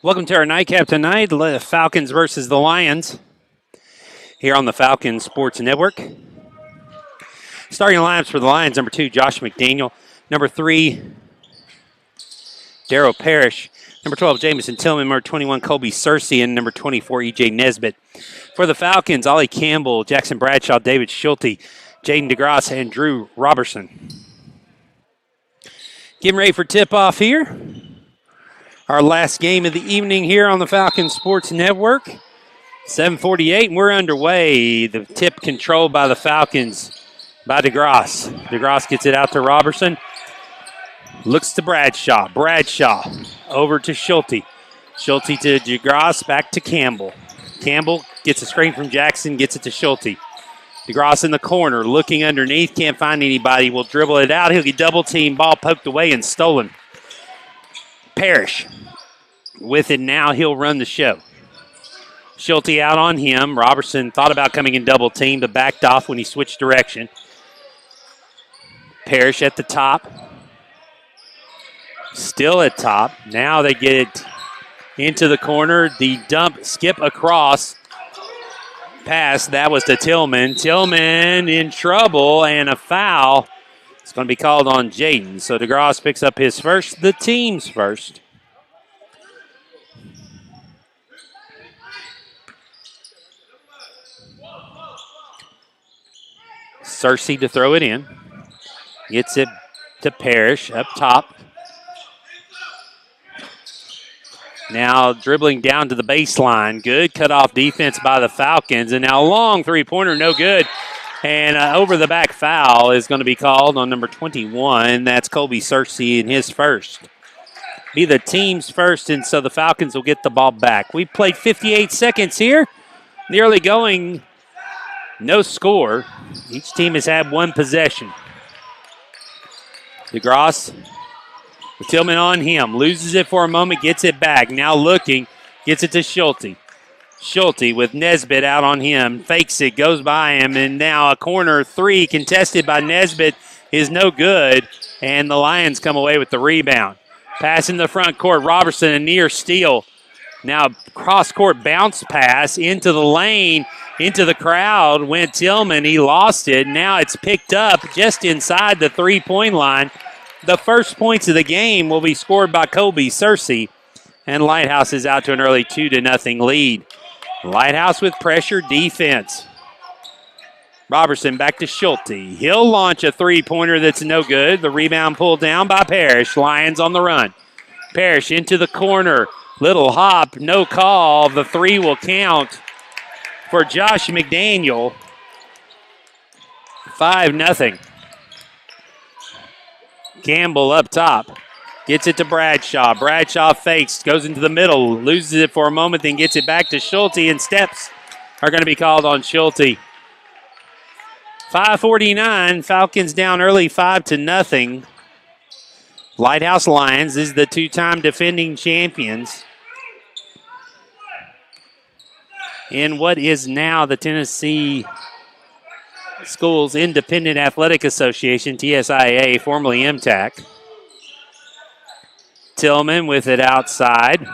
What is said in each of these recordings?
Welcome to our nightcap tonight, the Falcons versus the Lions here on the Falcons Sports Network. Starting lineups for the Lions, number 2, Josh McDaniel. Number 3, Darrell Parrish. Number 12, Jamison Tillman. Number 21, Colby Searcy. And number 24, E.J. Nesbitt. For the Falcons, Ollie Campbell, Jackson Bradshaw, David Schulte, Jaden DeGrasse, and Drew Robertson. Getting ready for tip-off here. Our last game of the evening here on the Falcons Sports Network. 7:48, and we're underway. The tip controlled by the Falcons by DeGrasse. DeGrasse gets it out to Robertson. Looks to Bradshaw. Bradshaw over to Schulte. Schulte to DeGrasse, back to Campbell. Campbell gets a screen from Jackson, gets it to Schulte. DeGrasse in the corner, looking underneath, can't find anybody. Will dribble it out. He'll get double-teamed, ball poked away and stolen. Parrish with it now. He'll run the show. Schulte out on him. Robertson thought about coming in double team, but backed off when he switched direction. Parrish at the top. Still at top. Now they get it into the corner. The dump, skip across. Pass, that was to Tillman. Tillman in trouble and a foul. It's going to be called on Jaden. So DeGrasse picks up his first, the team's first. Searcy to throw it in. Gets it to Parrish up top. Now dribbling down to the baseline. Good cutoff defense by the Falcons. And now a long three-pointer, no good. And over the back foul is going to be called on number 21. That's Colby Searcy in his first. Be the team's first, and so the Falcons will get the ball back. We played 58 seconds here. The early going, no score. Each team has had one possession. DeGrasse, with Tillman on him, loses it for a moment, gets it back. Now looking, gets it to Schulte. Schulte with Nesbitt out on him, fakes it, goes by him, and now a corner three contested by Nesbitt is no good, and the Lions come away with the rebound. Pass in the front court, Robertson, a near steal. Now cross-court bounce pass into the lane, into the crowd, went Tillman, he lost it. Now it's picked up just inside the three-point line. The first points of the game will be scored by Colby Searcy, and Lighthouse is out to an early 2-0 lead. Lighthouse with pressure defense. Robertson back to Schulte. He'll launch a three-pointer that's no good. The rebound pulled down by Parrish. Lions on the run. Parrish into the corner. Little hop, no call. The three will count for Josh McDaniel. 5-0. Campbell up top. Gets it to Bradshaw. Bradshaw fakes, goes into the middle, loses it for a moment, then gets it back to Schulte, and steps are going to be called on Schulte. 5:49, Falcons down early 5-0. Lighthouse Lions is the two-time defending champions in what is now the Tennessee Schools Independent Athletic Association, TSIA, formerly MTAC. Tillman with it outside.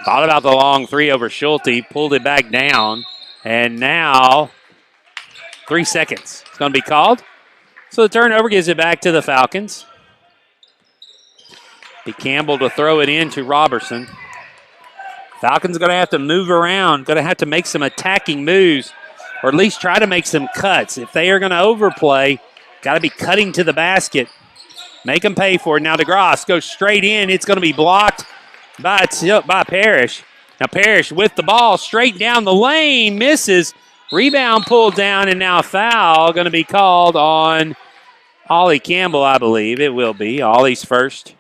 Thought about the long three over Schulte, pulled it back down, and now 3 seconds. It's going to be called. So the turnover gives it back to the Falcons. Be Campbell to throw it in to Robertson. Falcons are going to have to move around, going to have to make some attacking moves, or at least try to make some cuts. If they are going to overplay, got to be cutting to the basket. Make them pay for it. Now DeGrasse goes straight in. It's going to be blocked by Parrish. Now Parrish with the ball straight down the lane. Misses. Rebound pulled down, and now a foul going to be called on Ollie Campbell, I believe. It will be. Ollie's first.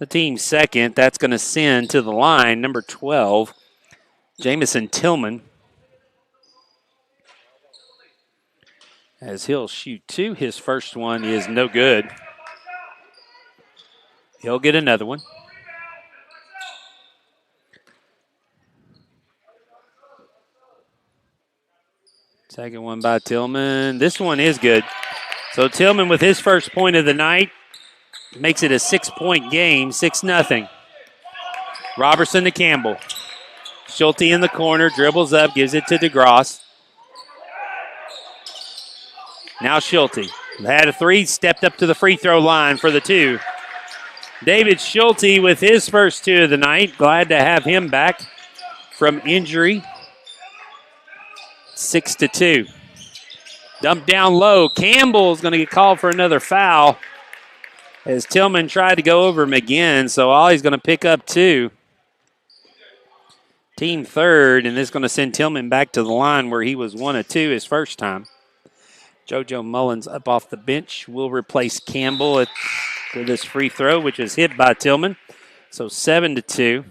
The team's second. That's going to send to the line number 12, Jamison Tillman. As he'll shoot two. His first one is no good. He'll get another one. Second one by Tillman. This one is good. So Tillman with his first point of the night makes it a 6-point game, 6-0. Robertson to Campbell. Schulte in the corner, dribbles up, gives it to DeGrosse. Now Schulte. Had a three, stepped up to the free throw line for the two. David Schulte with his first two of the night. Glad to have him back from injury. 6-2. Dumped down low. Campbell's going to get called for another foul as Tillman tried to go over him again, so Ollie's going to pick up two. Team third, and this is going to send Tillman back to the line where he was 1 of 2 his first time. JoJo Mullins up off the bench will replace Campbell for this free throw, which is hit by Tillman. So 7-2.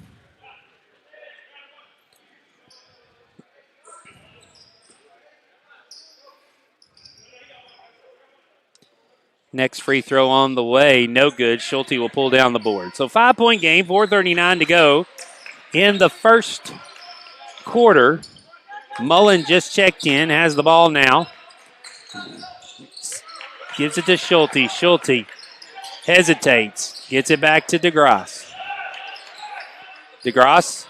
Next free throw on the way, no good. Schulte will pull down the board. So 5-point game, 4:39 to go in the first quarter. Mullen just checked in, has the ball now. Gives it to Schulte. Schulte hesitates, gets it back to DeGrosse. DeGrosse,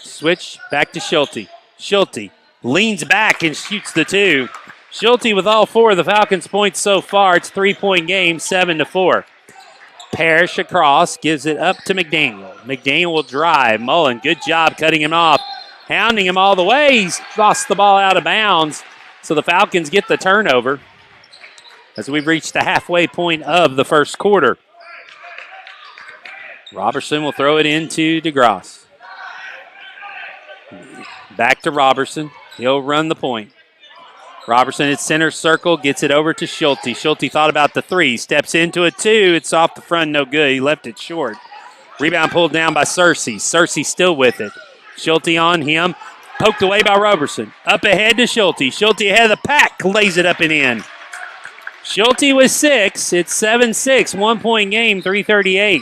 switch back to Schulte. Schulte leans back and shoots the two. Schulte with all 4 of the Falcons' points so far. It's 3-point game, 7-4. Parrish across, gives it up to McDaniel. McDaniel will drive. Mullen, good job cutting him off. Hounding him all the way. He's lost the ball out of bounds. So the Falcons get the turnover as we've reached the halfway point of the first quarter. Robertson will throw it into DeGrosse. Back to Robertson. He'll run the point. Robertson at center circle, gets it over to Schulte. Schulte thought about the three, steps into a two. It's off the front, no good. He left it short. Rebound pulled down by Searcy. Searcy still with it. Schulte on him, poked away by Robertson. Up ahead to Schulte. Schulte ahead of the pack, lays it up and in. Schulte with 6. It's 7-6, 1-point game, 3:38.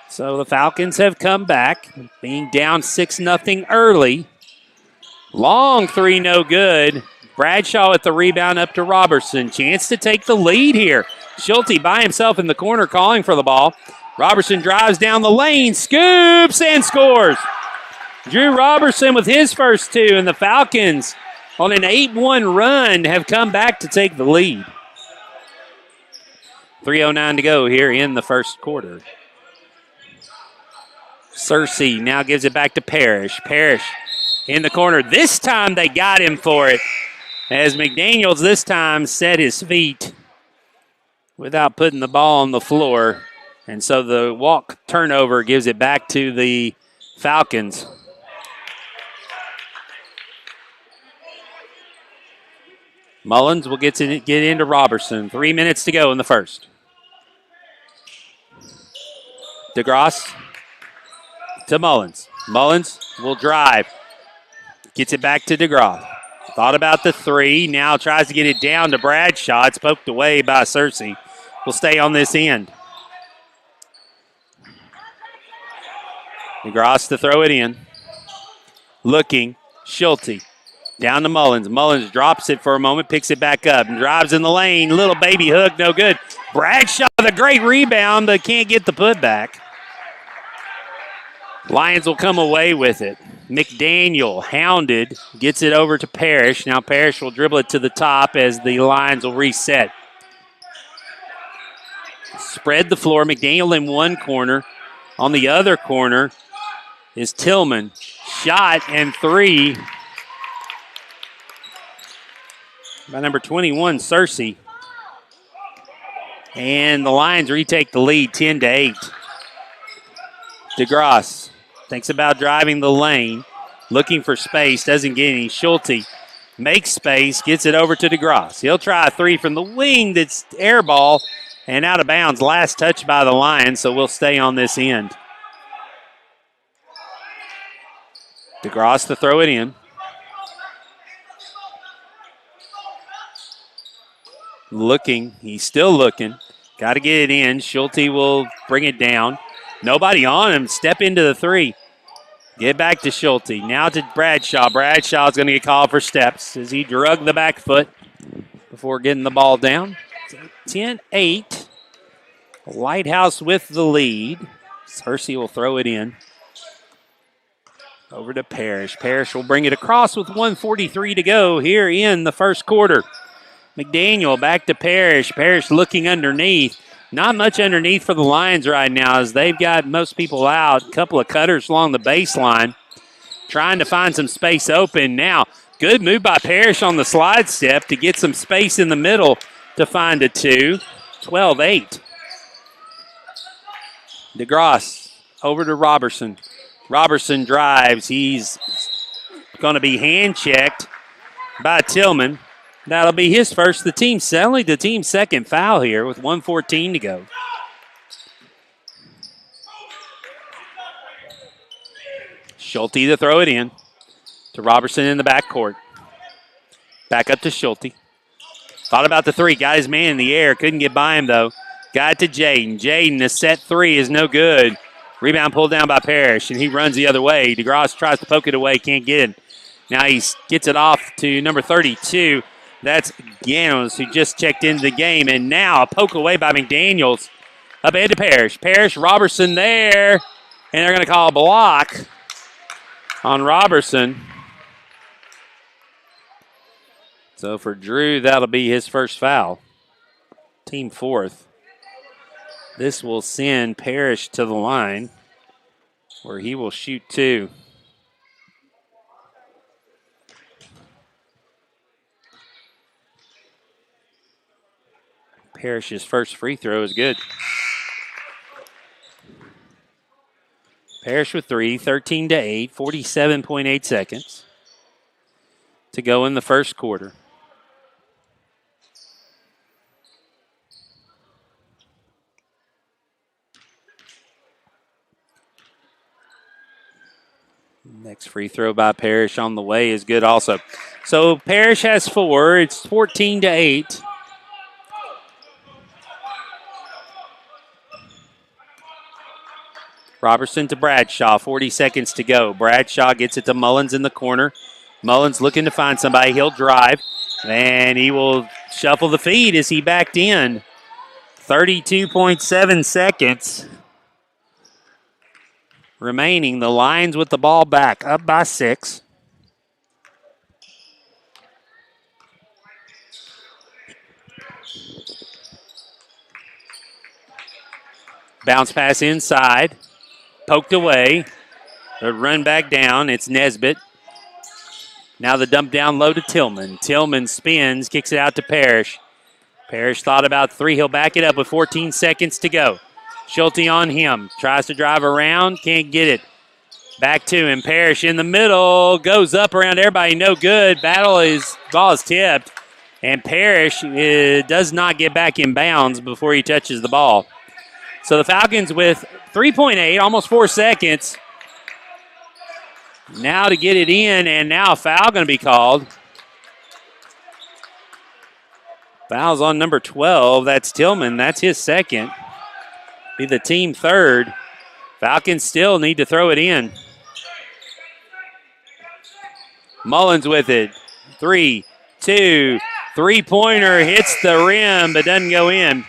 So the Falcons have come back, being down 6-0 early. Long three, no good. Bradshaw at the rebound up to Robertson. Chance to take the lead here. Schulte by himself in the corner calling for the ball. Robertson drives down the lane, scoops, and scores. Drew Robertson with his first two, and the Falcons on an 8-1 run have come back to take the lead. 3:09 to go here in the first quarter. Searcy now gives it back to Parrish. Parrish in the corner. This time they got him for it, as McDaniels this time set his feet without putting the ball on the floor. And so the walk turnover gives it back to the Falcons. Mullins will get into Robertson. 3 minutes to go in the first. DeGrosse to Mullins. Mullins will drive. Gets it back to DeGrosse. Thought about the three. Now tries to get it down to Bradshaw. It's poked away by Searcy. Will stay on this end. DeGrosse to throw it in. Looking. Schulte. Down to Mullins. Mullins drops it for a moment, picks it back up, and drives in the lane. Little baby hook, no good. Bradshaw with a great rebound, but can't get the putback. Lions will come away with it. McDaniel, hounded, gets it over to Parrish. Now Parrish will dribble it to the top as the Lions will reset. Spread the floor. McDaniel in one corner. On the other corner is Tillman. Shot and three by number 21, Searcy. And the Lions retake the lead 10-8. DeGrosse thinks about driving the lane, looking for space, doesn't get any. Schulte makes space, gets it over to DeGrosse. He'll try a three from the wing that's air ball and out of bounds. Last touch by the Lions, so we'll stay on this end. DeGrosse to throw it in. Looking, he's still looking. Got to get it in. Schulte will bring it down. Nobody on him. Step into the three. Get back to Schulte. Now to Bradshaw. Bradshaw's going to get called for steps as he drug the back foot before getting the ball down. 10-8. Lighthouse with the lead. Searcy will throw it in. Over to Parrish. Parrish will bring it across with 1:43 to go here in the first quarter. McDaniel back to Parrish. Parrish looking underneath. Not much underneath for the Lions right now as they've got most people out. A couple of cutters along the baseline. Trying to find some space open now. Good move by Parrish on the slide step to get some space in the middle to find a two. 12-8. DeGrasse over to Robertson. Robertson drives. He's going to be hand-checked by Tillman. That'll be his first. Only the team's second foul here with 1:14 to go. Schulte to throw it in to Robertson in the backcourt. Back up to Schulte. Thought about the three. Got his man in the air. Couldn't get by him, though. Got it to Jaden. Jaden, the set three is no good. Rebound pulled down by Parrish, and he runs the other way. DeGrasse tries to poke it away. Can't get it. Now he gets it off to number 32. That's Ganos, who just checked into the game. And now a poke away by McDaniels. Up ahead to Parrish. Parrish, Robertson there. And they're going to call a block on Robertson. So for Drew, that'll be his first foul. Team fourth. This will send Parrish to the line where he will shoot two. Parrish's first free throw is good. Parrish with three, 13-8, 47.8 seconds to go in the first quarter. Next free throw by Parrish on the way is good also. So Parrish has four. It's 14-8. Robertson to Bradshaw, 40 seconds to go. Bradshaw gets it to Mullins in the corner. Mullins looking to find somebody. He'll drive, and he will shuffle the feed as he backed in. 32.7 seconds remaining. The Lions with the ball back, up by 6. Bounce pass inside. Poked away. A run back down. It's Nesbitt. Now the dump down low to Tillman. Tillman spins, kicks it out to Parrish. Parrish thought about three. He'll back it up with 14 seconds to go. Schulte on him. Tries to drive around. Can't get it. Back to him. Parrish in the middle. Goes up around everybody. No good. Ball is tipped. And Parrish does not get back in bounds before he touches the ball. So the Falcons with 3.8, almost 4 seconds. Now to get it in, and now a foul going to be called. Foul's on number 12. That's Tillman. That's his second. Be the team third. Falcons still need to throw it in. Mullins with it. 3, 2, three-pointer hits the rim but doesn't go in.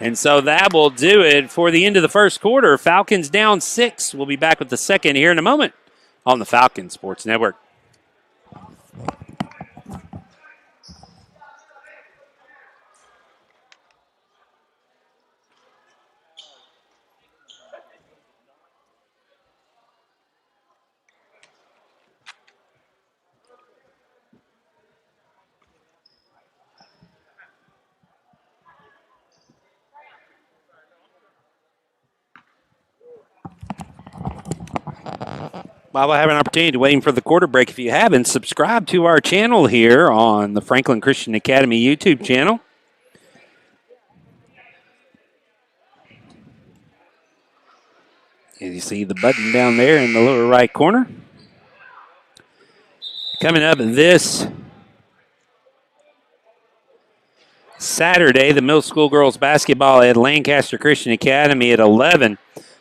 And so that will do it for the end of the first quarter. Falcons down 6. We'll be back with the second here in a moment on the Falcons Sports Network. While I have an opportunity waiting for the quarter break, if you haven't, subscribe to our channel here on the Franklin Christian Academy YouTube channel. And you see the button down there in the lower right corner. Coming up this Saturday, the middle school girls basketball at Lancaster Christian Academy at 11,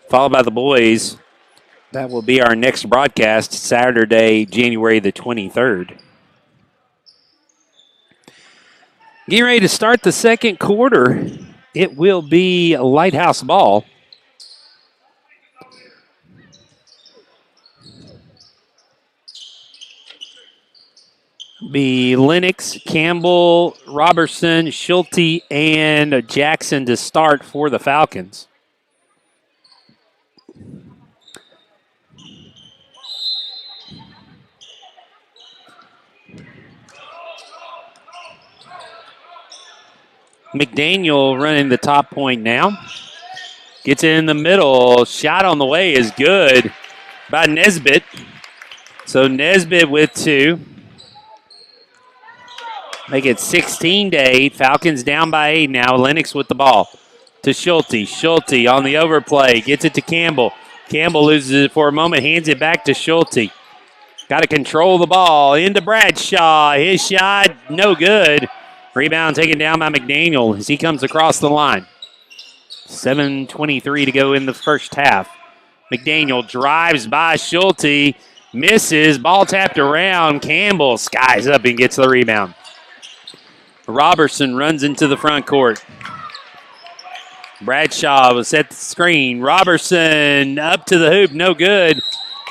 followed by the boys. That will be our next broadcast, Saturday, January the 23rd. Getting ready to start the second quarter. It will be Lighthouse ball. Be Lennox, Campbell, Robertson, Schulte, and Jackson to start for the Falcons. McDaniel running the top point now. Gets it in the middle. Shot on the way is good by Nesbitt. So Nesbitt with 2. Make it 16-8. Falcons down by 8 now. Lennox with the ball to Schulte. Schulte on the overplay. Gets it to Campbell. Campbell loses it for a moment. Hands it back to Schulte. Got to control the ball. Into Bradshaw. His shot, no good. Rebound taken down by McDaniel as he comes across the line. 7:23 to go in the first half. McDaniel drives by Schulte. Misses. Ball tapped around. Campbell skies up and gets the rebound. Robertson runs into the front court. Bradshaw was at the screen. Robertson up to the hoop. No good.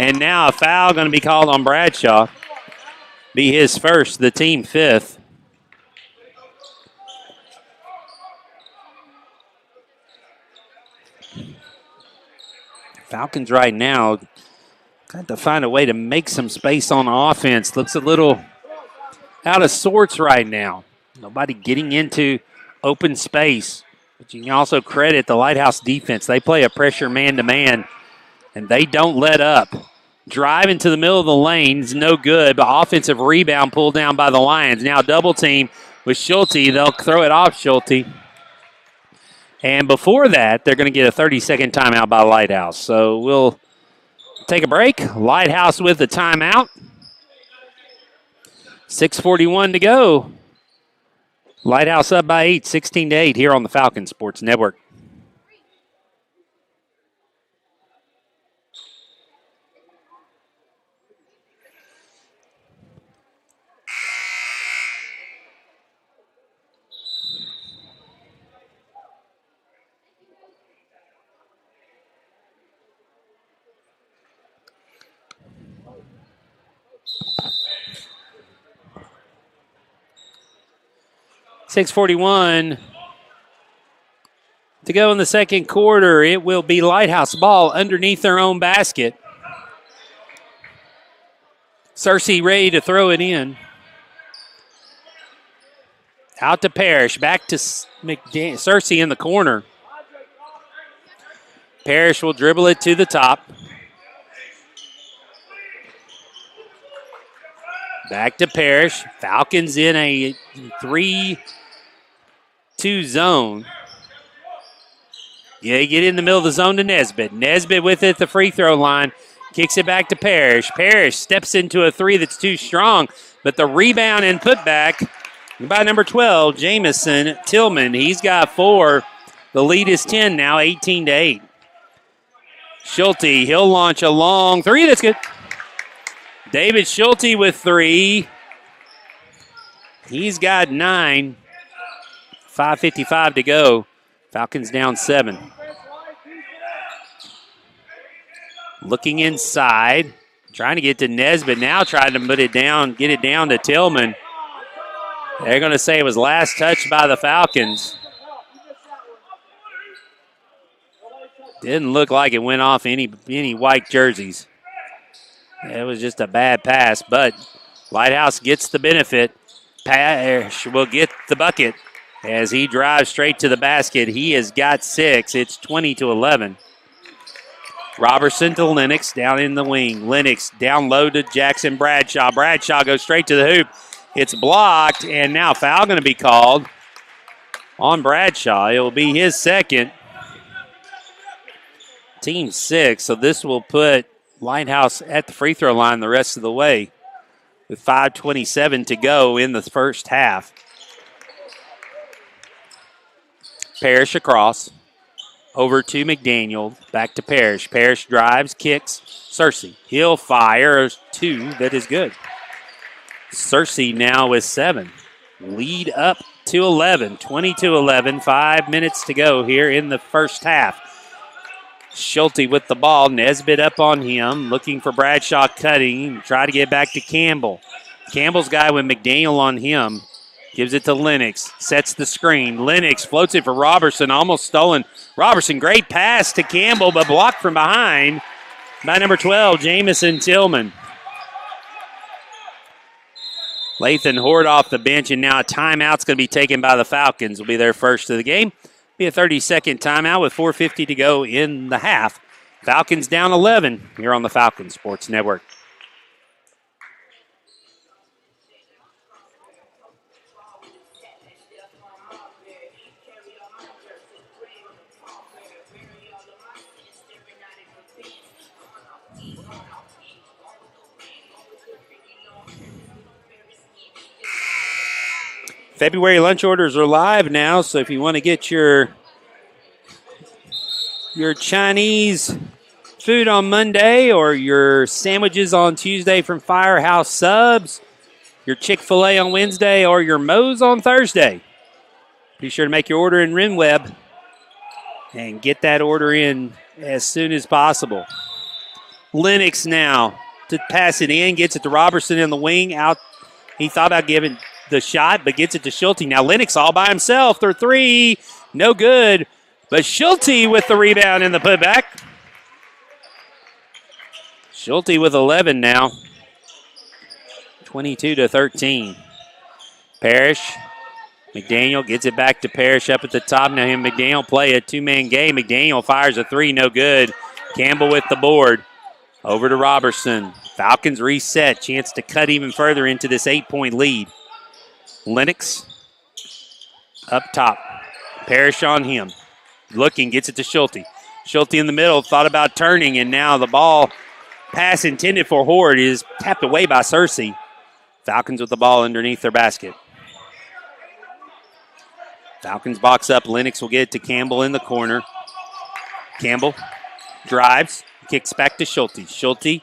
And now a foul going to be called on Bradshaw. Be his first, the team 5th. Falcons right now got to find a way to make some space on offense. Looks a little out of sorts right now. Nobody getting into open space. But you can also credit the Lighthouse defense. They play a pressure man-to-man, and they don't let up. Drive into the middle of the lane is no good, but offensive rebound pulled down by the Lions. Now double team with Schulte. They'll throw it off Schulte. And before that, they're going to get a 30-second timeout by Lighthouse. So we'll take a break. Lighthouse with the timeout. 6:41 to go. Lighthouse up by 8, 16-8 here on the Falcon Sports Network. .641 to go in the second quarter. It will be Lighthouse ball underneath their own basket. Cersei ready to throw it in. Out to Parrish. Back to Cersei in the corner. Parrish will dribble it to the top. Back to Parrish. Falcons in a 3-2 zone. Yeah, get in the middle of the zone to Nesbitt. Nesbitt with it at the free throw line. Kicks it back to Parrish. Parrish steps into a 3 that's too strong, but the rebound and putback by number 12, Jamison Tillman. He's got 4. The lead is 10 now, 18-8. Schulte, he'll launch a long 3 that's good. David Schulte with 3. He's got 9. 5:55 to go. Falcons down 7. Looking inside. Trying to get to Nesbitt. Now trying to put it down, get it down to Tillman. They're going to say it was last touched by the Falcons. Didn't look like it went off any white jerseys. It was just a bad pass, but Lighthouse gets the benefit. Parrish will get the bucket as he drives straight to the basket. He has got 6. It's 20-11. Robertson to Lennox down in the wing. Lennox down low to Jackson Bradshaw. Bradshaw goes straight to the hoop. It's blocked, and now foul going to be called on Bradshaw. It will be his second. Team 6, so this will put Lighthouse at the free throw line the rest of the way with 5:27 to go in the first half. Parrish across. Over to McDaniel. Back to Parrish. Parrish drives, kicks. Cersei. He'll fire 2. That is good. Cersei now with 7. Lead up to 11. 20-11. 5 minutes to go here in the first half. Schulte with the ball. Nesbitt up on him. Looking for Bradshaw cutting. Try to get back to Campbell. Campbell's guy with McDaniel on him. Gives it to Lennox. Sets the screen. Lennox floats it for Robertson. Almost stolen. Robertson, great pass to Campbell, but blocked from behind by number 12, Jamison Tillman. Lathan Horde off the bench, and now a timeout's going to be taken by the Falcons. Will be their first of the game. Be a 30-second timeout with 4:50 to go in the half. Falcons down 11 here on the Falcon Sports Network. February lunch orders are live now, so if you want to get your Chinese food on Monday or your sandwiches on Tuesday from Firehouse Subs, your Chick-fil-A on Wednesday, or your Moe's on Thursday, be sure to make your order in RenWeb and get that order in as soon as possible. Lennox now to pass it in, gets it to Robertson in the wing. Out, he thought about giving the shot, but gets it to Schulte. Now Lennox all by himself. Their three, no good. But Schulte with the rebound and the putback. Schulte with 11 now. 22-13. Parrish. McDaniel gets it back to Parrish up at the top. Now him and McDaniel play a two-man game. McDaniel fires a three, no good. Campbell with the board. Over to Robertson. Falcons reset. Chance to cut even further into this 8-point lead. Lennox up top. Parrish on him. Looking, gets it to Schulte. Schulte in the middle, thought about turning, and now the ball pass intended for Horde is tapped away by Searcy. Falcons with the ball underneath their basket. Falcons box up. Lennox will get it to Campbell in the corner. Campbell drives, kicks back to Schulte. Schulte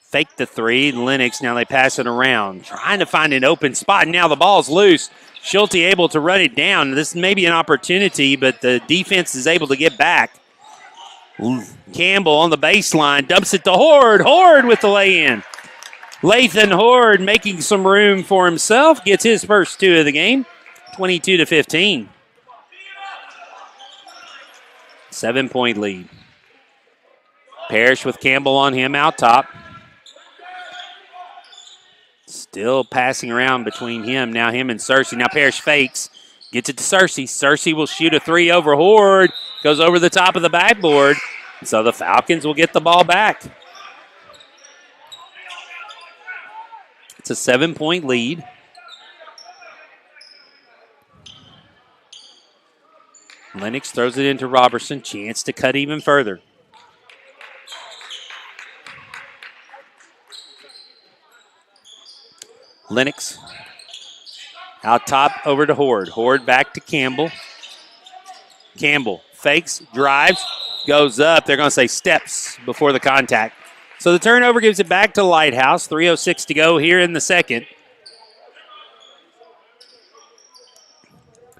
faked the three. Lennox, now they pass it around. Trying to find an open spot. Now the ball's loose. Schulte able to run it down. This may be an opportunity, but the defense is able to get back. Campbell on the baseline. Dumps it to Horde. Horde with the lay-in. Lathan Horde making some room for himself. Gets his first two of the game. 22-15. 7-point lead. Parrish with Campbell on him out top. Still passing around between him. Now him and Searcy. Now Parrish fakes. Gets it to Searcy. Searcy will shoot a three over Horde. Goes over the top of the backboard. So the Falcons will get the ball back. It's a 7-point lead. Lennox throws it into Robertson. Chance to cut even further. Lennox out top over to Horde. Horde back to Campbell. Campbell fakes, drives, goes up. They're going to say steps before the contact. So the turnover gives it back to Lighthouse. 3:06 to go here in the second.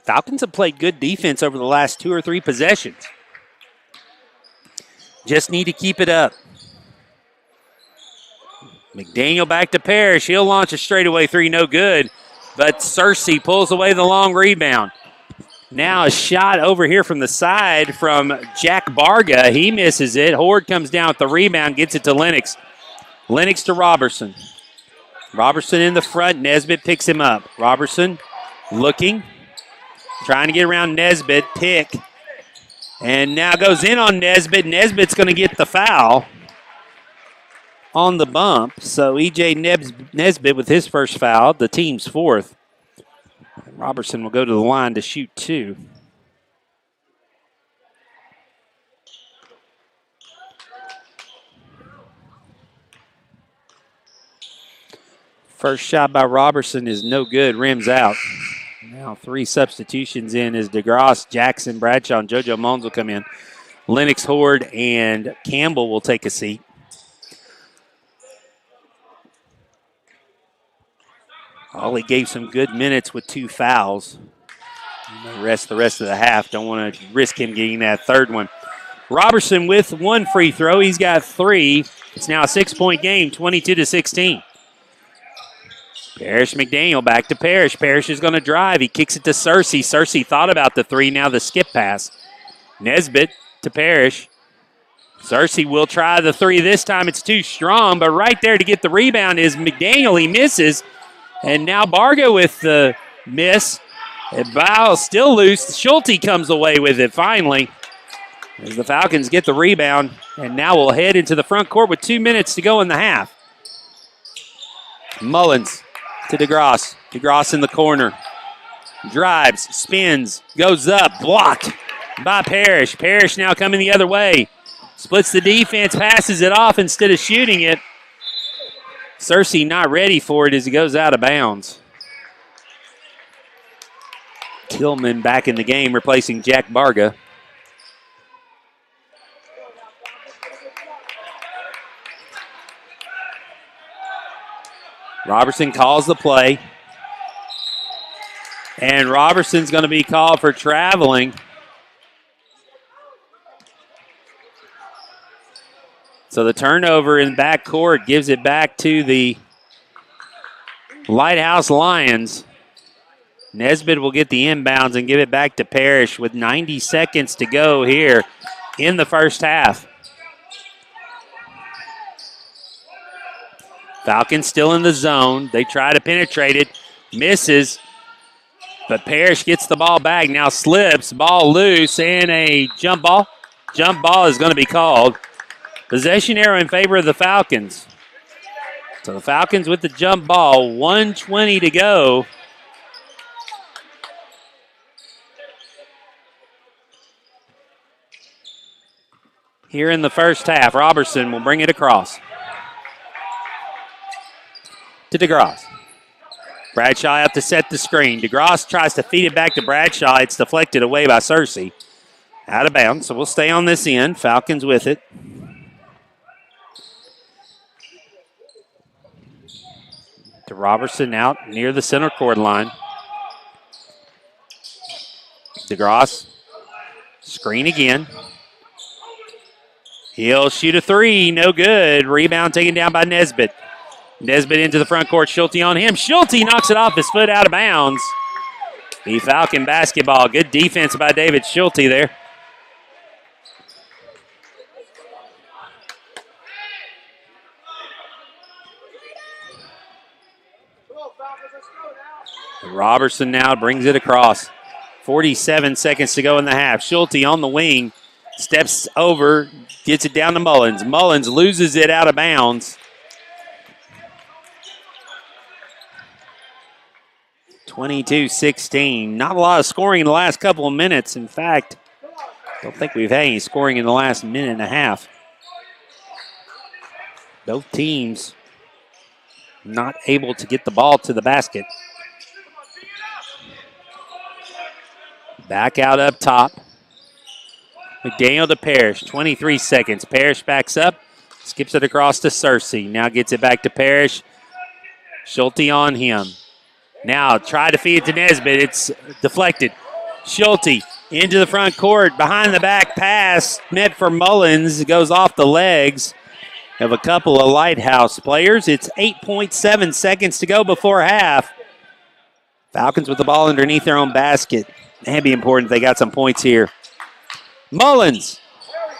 Falcons have played good defense over the last 2 or 3 possessions. Just need to keep it up. McDaniel back to Parrish. He'll launch a straightaway three, no good. But Searcy pulls away the long rebound. Now a shot over here from the side from Jack Barga. He misses it. Horde comes down with the rebound, gets it to Lennox. Lennox to Robertson. Robertson in the front. Nesbitt picks him up. Robertson looking. Trying to get around Nesbitt. Pick. And now goes in on Nesbitt. Nesbitt's going to get the foul on the bump. So E.J. Nesbitt with his first foul, the team's fourth. Robertson will go to the line to shoot 2. First shot by Robertson is no good, rims out. Now 3 substitutions in as DeGrasse, Jackson, Bradshaw, and JoJo Mones will come in. Lennox, Horde, and Campbell will take a seat. Ollie gave some good minutes with 2 fouls. The rest of the half. Don't want to risk him getting that third one. Robertson with 1 free throw. He's got 3. It's now a 6-point game, 22-16. Parrish McDaniel back to Parrish. Parrish is going to drive. He kicks it to Searcy. Searcy thought about the three. Now the skip pass. Nesbitt to Parrish. Searcy will try the three. This time it's too strong, but right there to get the rebound is McDaniel. He misses. And now Barga with the miss. And Bile still loose. Schulte comes away with it finally as the Falcons get the rebound. And now we'll head into the front court with 2 minutes to go in the half. Mullins to DeGrasse. DeGrasse in the corner. Drives, spins, goes up, blocked by Parrish. Parrish now coming the other way. Splits the defense, passes it off instead of shooting it. Searcy not ready for it as he goes out of bounds. Tillman back in the game, replacing Jack Barga. Robertson calls the play. And Robertson's going to be called for traveling. So the turnover in backcourt gives it back to the Lighthouse Lions. Nesbitt will get the inbounds and give it back to Parrish with 90 seconds to go here in the first half. Falcons still in the zone. They try to penetrate it. Misses. But Parrish gets the ball back. Now slips. Ball loose and a jump ball. Jump ball is going to be called. Possession arrow in favor of the Falcons. So the Falcons with the jump ball. 1:20 to go. Here in the first half, Robertson will bring it across to DeGrasse. Bradshaw out to set the screen. DeGrasse tries to feed it back to Bradshaw. It's deflected away by Searcy. Out of bounds, so we'll stay on this end. Falcons with it. To Robertson out near the center court line. DeGrasse, screen again. He'll shoot a three, no good. Rebound taken down by Nesbitt. Nesbitt into the front court, Schulte on him. Schulte knocks it off his foot out of bounds. The Falcon basketball. Good defense by David Schulte there. Robertson now brings it across. 47 seconds to go in the half. Schulte on the wing. Steps over, gets it down to Mullins. Mullins loses it out of bounds. 22-16. Not a lot of scoring in the last couple of minutes. In fact, don't think we've had any scoring in the last minute and a half. Both teams not able to get the ball to the basket. Back out up top. McDaniel to Parrish, 23 seconds. Parrish backs up, skips it across to Searcy. Now gets it back to Parrish. Schulte on him. Now try to feed it to Nesbitt. It's deflected. Schulte into the front court. Behind the back pass meant for Mullins. It goes off the legs of a couple of Lighthouse players. It's 8.7 seconds to go before half. Falcons with the ball underneath their own basket. That'd be important if they got some points here. Mullins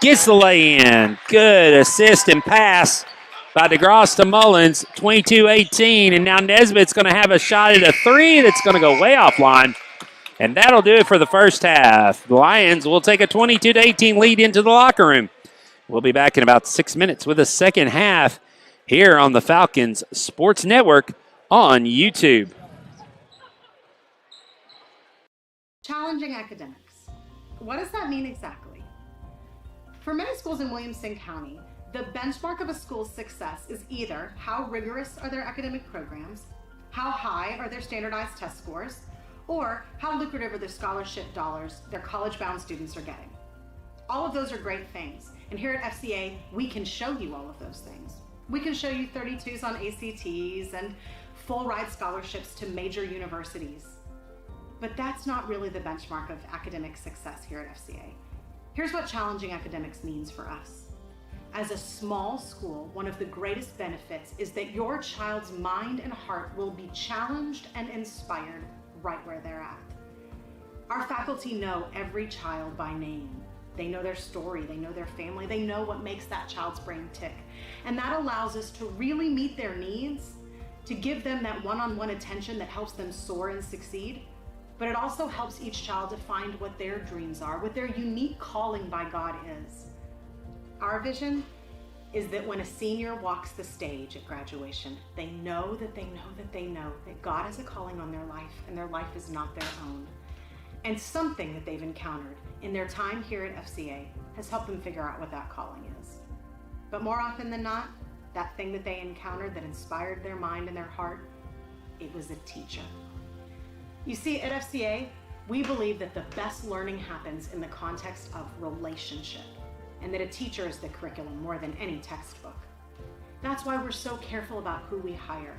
gets the lay-in. Good assist and pass by DeGrasse to Mullins. 22-18, and now Nesbitt's going to have a shot at a three that's going to go way offline. And that'll do it for the first half. The Lions will take a 22-18 lead into the locker room. We'll be back in about 6 minutes with the second half here on the Falcons Sports Network on YouTube. Challenging academics. What does that mean exactly? For many schools in Williamson County, the benchmark of a school's success is either how rigorous are their academic programs, how high are their standardized test scores, or how lucrative are the scholarship dollars their college-bound students are getting. All of those are great things, and here at FCA, we can show you all of those things. We can show you 32s on ACTs and full-ride scholarships to major universities. But that's not really the benchmark of academic success here at FCA. Here's what challenging academics means for us. As a small school, one of the greatest benefits is that your child's mind and heart will be challenged and inspired right where they're at. Our faculty know every child by name. They know their story, they know their family, they know what makes that child's brain tick. And that allows us to really meet their needs, to give them that one-on-one attention that helps them soar and succeed. But it also helps each child to find what their dreams are, what their unique calling by God is. Our vision is that when a senior walks the stage at graduation, they know that they know that they know that God has a calling on their life and their life is not their own. And something that they've encountered in their time here at FCA has helped them figure out what that calling is. But more often than not, that thing that they encountered that inspired their mind and their heart, it was a teacher. You see, at FCA, we believe that the best learning happens in the context of relationship, and that a teacher is the curriculum more than any textbook. That's why we're so careful about who we hire.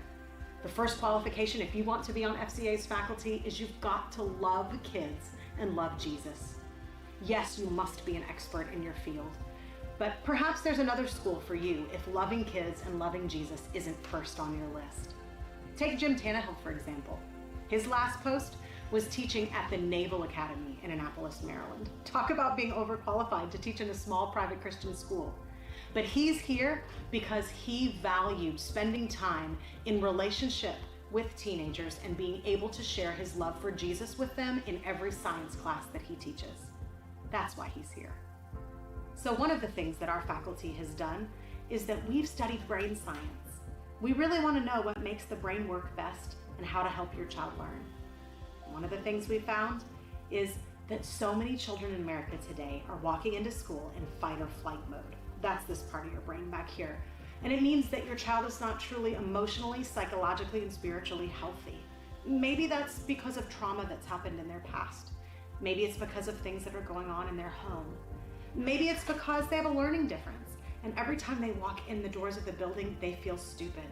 The first qualification, if you want to be on FCA's faculty, is you've got to love kids and love Jesus. Yes, you must be an expert in your field, but perhaps there's another school for you if loving kids and loving Jesus isn't first on your list. Take Jim Tannehill, for example. His last post was teaching at the Naval Academy in Annapolis, Maryland. Talk about being overqualified to teach in a small private Christian school. But he's here because he valued spending time in relationship with teenagers and being able to share his love for Jesus with them in every science class that he teaches. That's why he's here. So one of the things that our faculty has done is that we've studied brain science. We really want to know what makes the brain work best and how to help your child learn. One of the things we found is that so many children in America today are walking into school in fight or flight mode. That's this part of your brain back here. And it means that your child is not truly emotionally, psychologically, and spiritually healthy. Maybe that's because of trauma that's happened in their past. Maybe it's because of things that are going on in their home. Maybe it's because they have a learning difference, and every time they walk in the doors of the building, they feel stupid.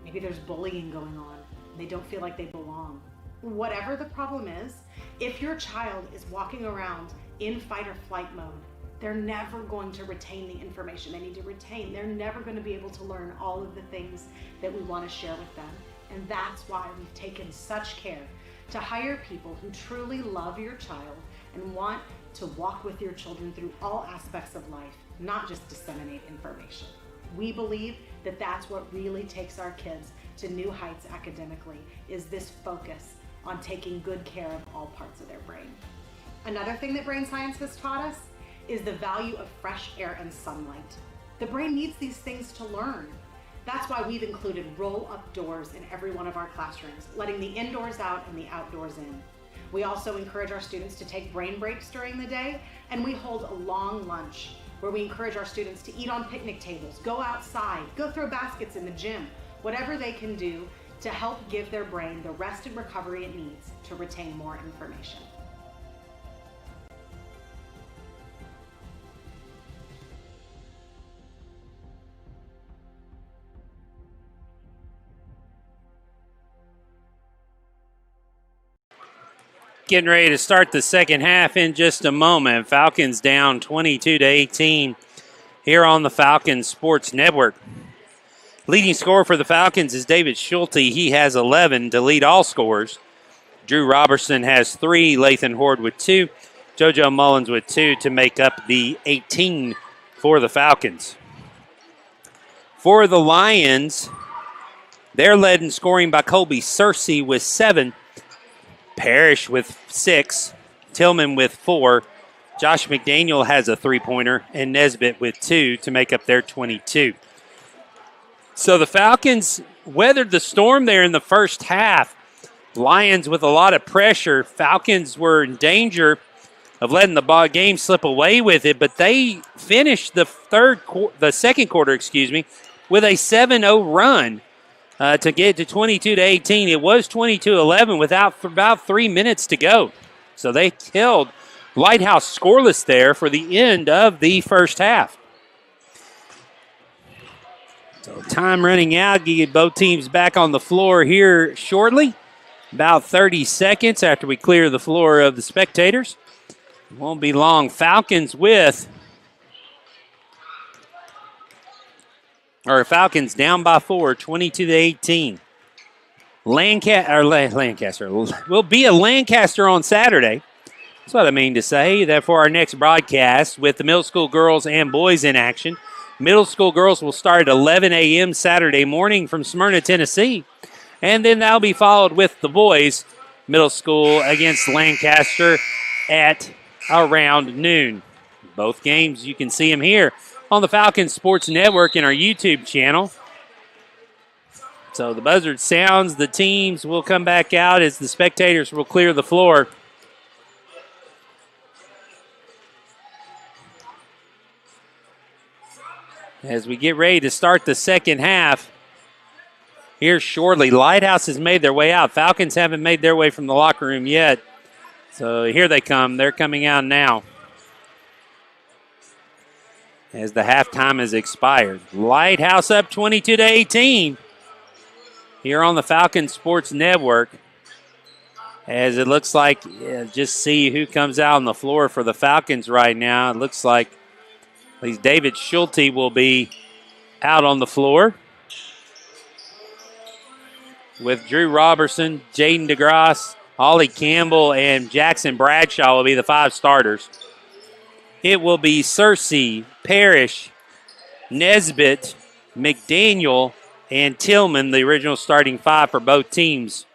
Maybe there's bullying going on, and they don't feel like they belong. Whatever the problem is, if your child is walking around in fight or flight mode, they're never going to retain the information they need to retain. They're never going to be able to learn all of the things that we want to share with them. And that's why we've taken such care to hire people who truly love your child and want to walk with your children through all aspects of life, not just disseminate information. We believe that that's what really takes our kids to new heights academically, is this focus on taking good care of all parts of their brain. Another thing that brain science has taught us is the value of fresh air and sunlight. The brain needs these things to learn. That's why we've included roll-up doors in every one of our classrooms, letting the indoors out and the outdoors in. We also encourage our students to take brain breaks during the day, and we hold a long lunch where we encourage our students to eat on picnic tables, go outside, go throw baskets in the gym, whatever they can do to help give their brain the rest and recovery it needs to retain more information. Getting ready to start the second half in just a moment. Falcons down 22-18 here on the Falcons Sports Network. Leading scorer for the Falcons is David Schulte. He has 11 to lead all scorers. Drew Robertson has 3, Lathan Horde with 2, JoJo Mullins with 2 to make up the 18 for the Falcons. For the Lions, they're led in scoring by Colby Searcy with 7, Parrish with 6, Tillman with 4, Josh McDaniel has a 3-pointer, and Nesbitt with 2 to make up their 22. So the Falcons weathered the storm there in the first half. Lions with a lot of pressure. Falcons were in danger of letting the game slip away with it, but they finished the second quarter, with a 7-0 run to get to 22-18. It was 22-11 with about 3 minutes to go. So they killed Lighthouse scoreless there for the end of the first half. So time running out. Get both teams back on the floor here shortly. About 30 seconds after we clear the floor of the spectators. It won't be long. Falcons with Falcons down by 4, 22-18. Lancaster will be a Lancaster on Saturday. That's what I mean to say. That for our next broadcast with the middle school girls and boys in action. Middle school girls will start at 11 a.m. Saturday morning from Smyrna, Tennessee. And then that'll be followed with the boys middle school against Lancaster at around noon. Both games, you can see them here on the Falcons Sports Network in our YouTube channel. So the buzzard sounds. The teams will come back out as the spectators will clear the floor. As we get ready to start the second half here shortly. Lighthouse has made their way out. Falcons haven't made their way from the locker room yet. So here they come. They're coming out now as the halftime has expired. Lighthouse up 22-18 here on the Falcons Sports Network. As it looks like, just see who comes out on the floor for the Falcons right now. It looks like at least David Schulte will be out on the floor with Drew Robertson, Jaden DeGrasse, Ollie Campbell, and Jackson Bradshaw will be the 5 starters. It will be Searcy, Parrish, Nesbitt, McDaniel, and Tillman, the original starting 5 for both teams.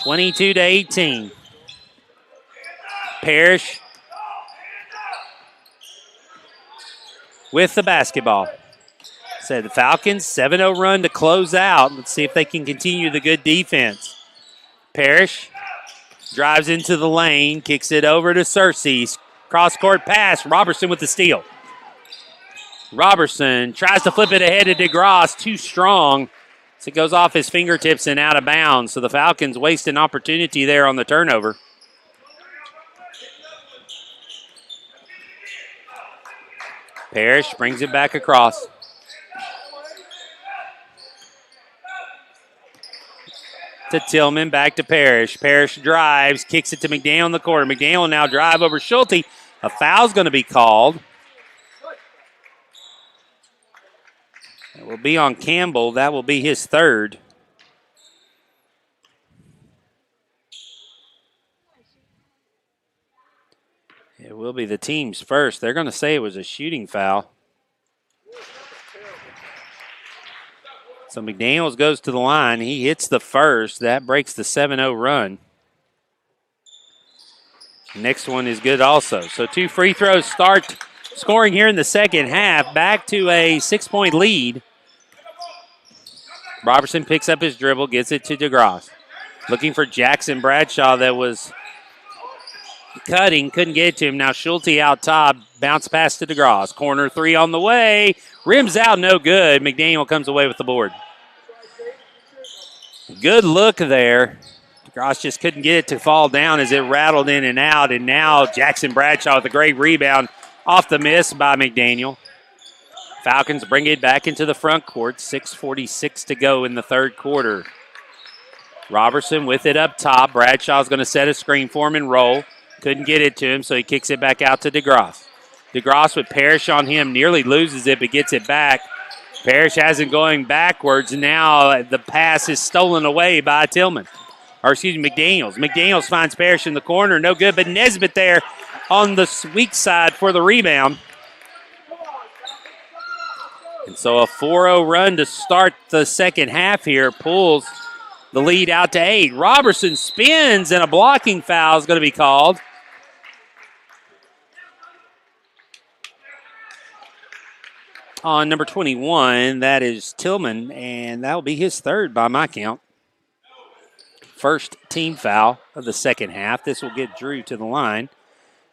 22-18. Parrish with the basketball. So the Falcons, 7-0 run to close out. Let's see if they can continue the good defense. Parrish drives into the lane, kicks it over to Searcy. Cross-court pass, Robertson with the steal. Robertson tries to flip it ahead to DeGrasse, too strong. So it goes off his fingertips and out of bounds. So the Falcons waste an opportunity there on the turnover. Parrish brings it back across. To Tillman, back to Parrish. Parrish drives, kicks it to McDaniel in the corner. McDaniel will now drive over Schulte. A foul's going to be called. It will be on Campbell. That will be his 3rd. It will be the team's first. They're going to say it was a shooting foul. So McDaniels goes to the line. He hits the first. That breaks the 7-0 run. Next one is good also. So 2 free throws start scoring here in the second half. Back to a 6-point lead. Robertson picks up his dribble, gets it to DeGrasse. Looking for Jackson Bradshaw that was cutting, couldn't get it to him. Now Schulte out top, bounce pass to DeGrasse. Corner 3 on the way. Rims out, no good. McDaniel comes away with the board. Good look there. DeGrasse just couldn't get it to fall down as it rattled in and out. And now Jackson Bradshaw with a great rebound off the miss by McDaniel. Falcons bring it back into the front court. 6:46 to go in the third quarter. Robertson with it up top. Bradshaw's going to set a screen for him and roll. Couldn't get it to him, so he kicks it back out to DeGrasse. DeGrasse with Parrish on him, nearly loses it, but gets it back. Parrish has it going backwards. Now the pass is stolen away by Tillman. Or excuse me, McDaniels. McDaniels finds Parrish in the corner. No good, but Nesbitt there on the weak side for the rebound. And so a 4-0 run to start the second half here pulls the lead out to 8. Robertson spins, and a blocking foul is going to be called. On number 21, that is Tillman, and that will be his 3rd by my count. First team foul of the second half. This will get Drew to the line.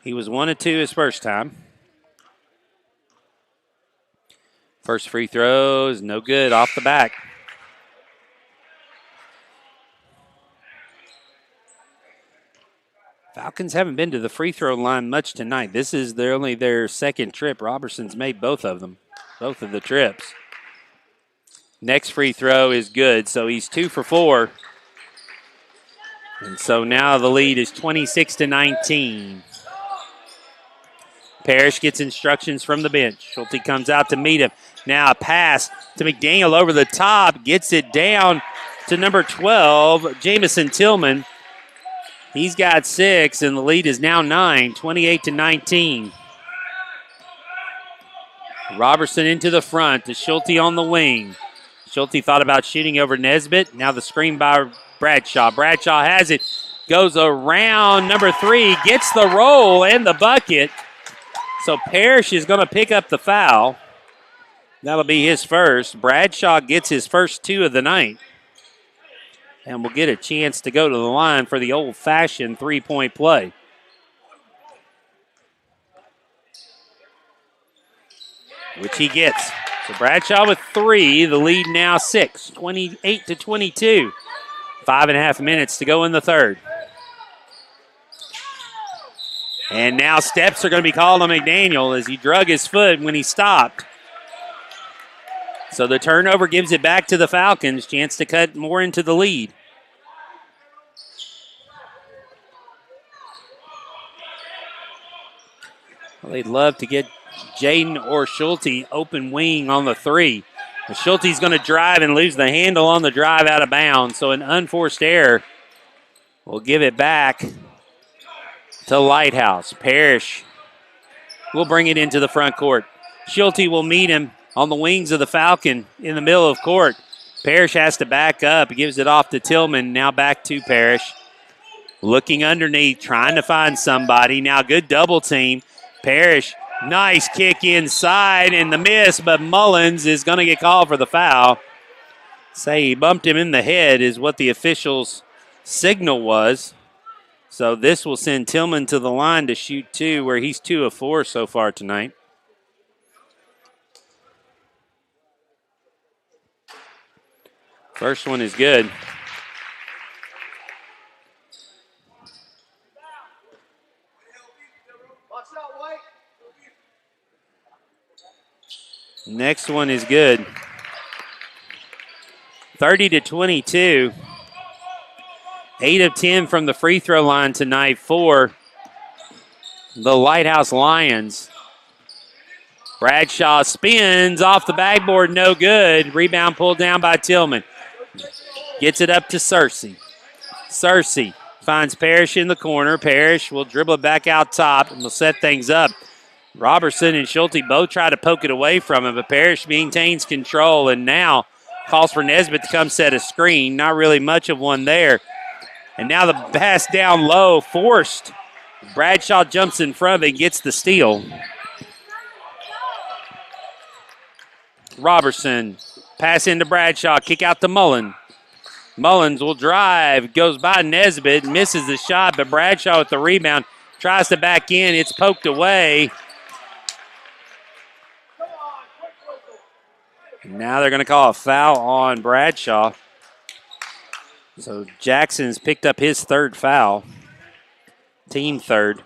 He was 1 of 2 his first time. First free throw is no good off the back. Falcons haven't been to the free throw line much tonight. This is only their second trip. Robertson's made both of them, both of the trips. Next free throw is good, so he's 2 for 4. And so now the lead is 26-19. Parrish gets instructions from the bench. Schulte comes out to meet him. Now a pass to McDaniel over the top. Gets it down to number 12, Jamison Tillman. He's got 6, and the lead is now 9, 28-19. Robertson into the front to Schulte on the wing. Schulte thought about shooting over Nesbitt. Now the screen by Bradshaw. Bradshaw has it. Goes around number 3. Gets the roll and the bucket. So Parrish is going to pick up the foul. That'll be his first. Bradshaw gets his first 2 of the night. And will get a chance to go to the line for the old-fashioned three-point play. Which he gets. So Bradshaw with 3. The lead now 6, 28-22. 5.5 minutes to go in the third. And now steps are going to be called on McDaniel as he drug his foot when he stopped. So the turnover gives it back to the Falcons. Chance to cut more into the lead. Well, they'd love to get Jaden or Schulte open wing on the 3. But Schulte's going to drive and lose the handle on the drive out of bounds. So an unforced error will give it back to Lighthouse. Parrish will bring it into the front court. Schulte will meet him on the wings of the Falcon in the middle of court. Parrish has to back up. He gives it off to Tillman. Now back to Parrish. Looking underneath, trying to find somebody. Now good double team. Parrish, nice kick inside and the miss, but Mullins is going to get called for the foul. Say he bumped him in the head is what the official's signal was. So this will send Tillman to the line to shoot 2, where he's 2 of 4 so far tonight. First one is good. Next one is good. 30-22. 8 of 10 from the free throw line tonight for the Lighthouse Lions. Bradshaw spins off the backboard, no good. Rebound pulled down by Tillman. Gets it up to Searcy. Searcy finds Parrish in the corner. Parrish will dribble it back out top and will set things up. Robertson and Schulte both try to poke it away from him, but Parrish maintains control and now calls for Nesbitt to come set a screen. Not really much of one there. And now the pass down low, forced. Bradshaw jumps in front of it and gets the steal. Robertson, pass into Bradshaw, kick out to Mullen. Mullins will drive, goes by Nesbitt, misses the shot, but Bradshaw with the rebound, tries to back in, it's poked away. Now they're going to call a foul on Bradshaw. So Jackson's picked up his third foul. Team third.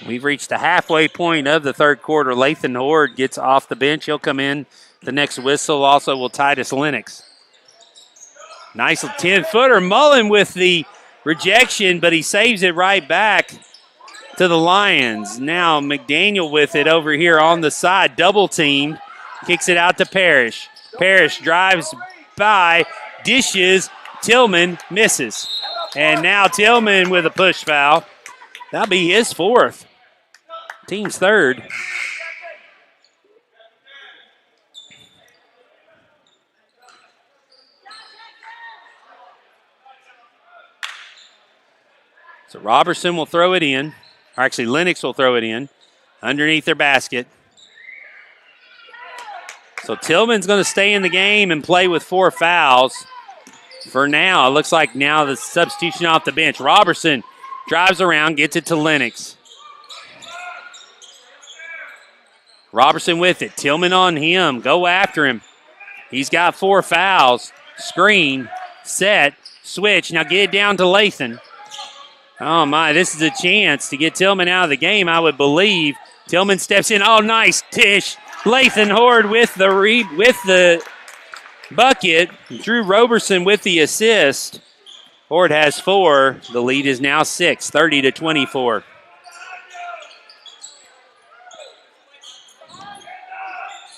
We've reached the halfway point of the third quarter. Lathan Horde gets off the bench. He'll come in the next whistle. Also will Titus Lennox. Nice 10-footer. Mullen with the rejection, but he saves it right back to the Lions. Now McDaniel with it over here on the side. Double teamed. Kicks it out to Parrish. Parrish drives by, dishes. Tillman misses. And now Tillman with a push foul. That'll be his fourth. Team's third. So Robertson will throw it in. Or actually, Lennox will throw it in underneath their basket. So Tillman's going to stay in the game and play with 4 fouls. For now, it looks like now the substitution off the bench. Robertson drives around, gets it to Lennox. Robertson with it. Tillman on him. Go after him. He's got 4 fouls. Screen, set, switch. Now get it down to Lathan. Oh, my, this is a chance to get Tillman out of the game, I would believe. Tillman steps in. Oh, nice dish. Lathan Horde with the bucket. Drew Roberson with the assist. Horde has 4. The lead is now 6, 30-24.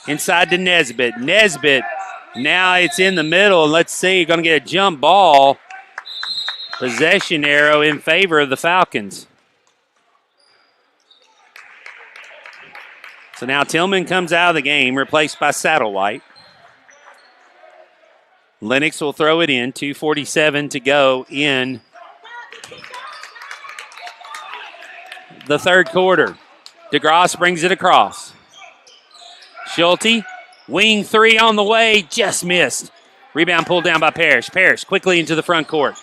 Inside to Nesbitt. Nesbitt, now it's in the middle. Let's see, going to get a jump ball. Possession arrow in favor of the Falcons. So now Tillman comes out of the game, replaced by Satterwhite. Lennox will throw it in. 2:47 to go in the third quarter. DeGrasse brings it across. Schulte, wing 3 on the way, just missed. Rebound pulled down by Parrish. Parrish quickly into the front court.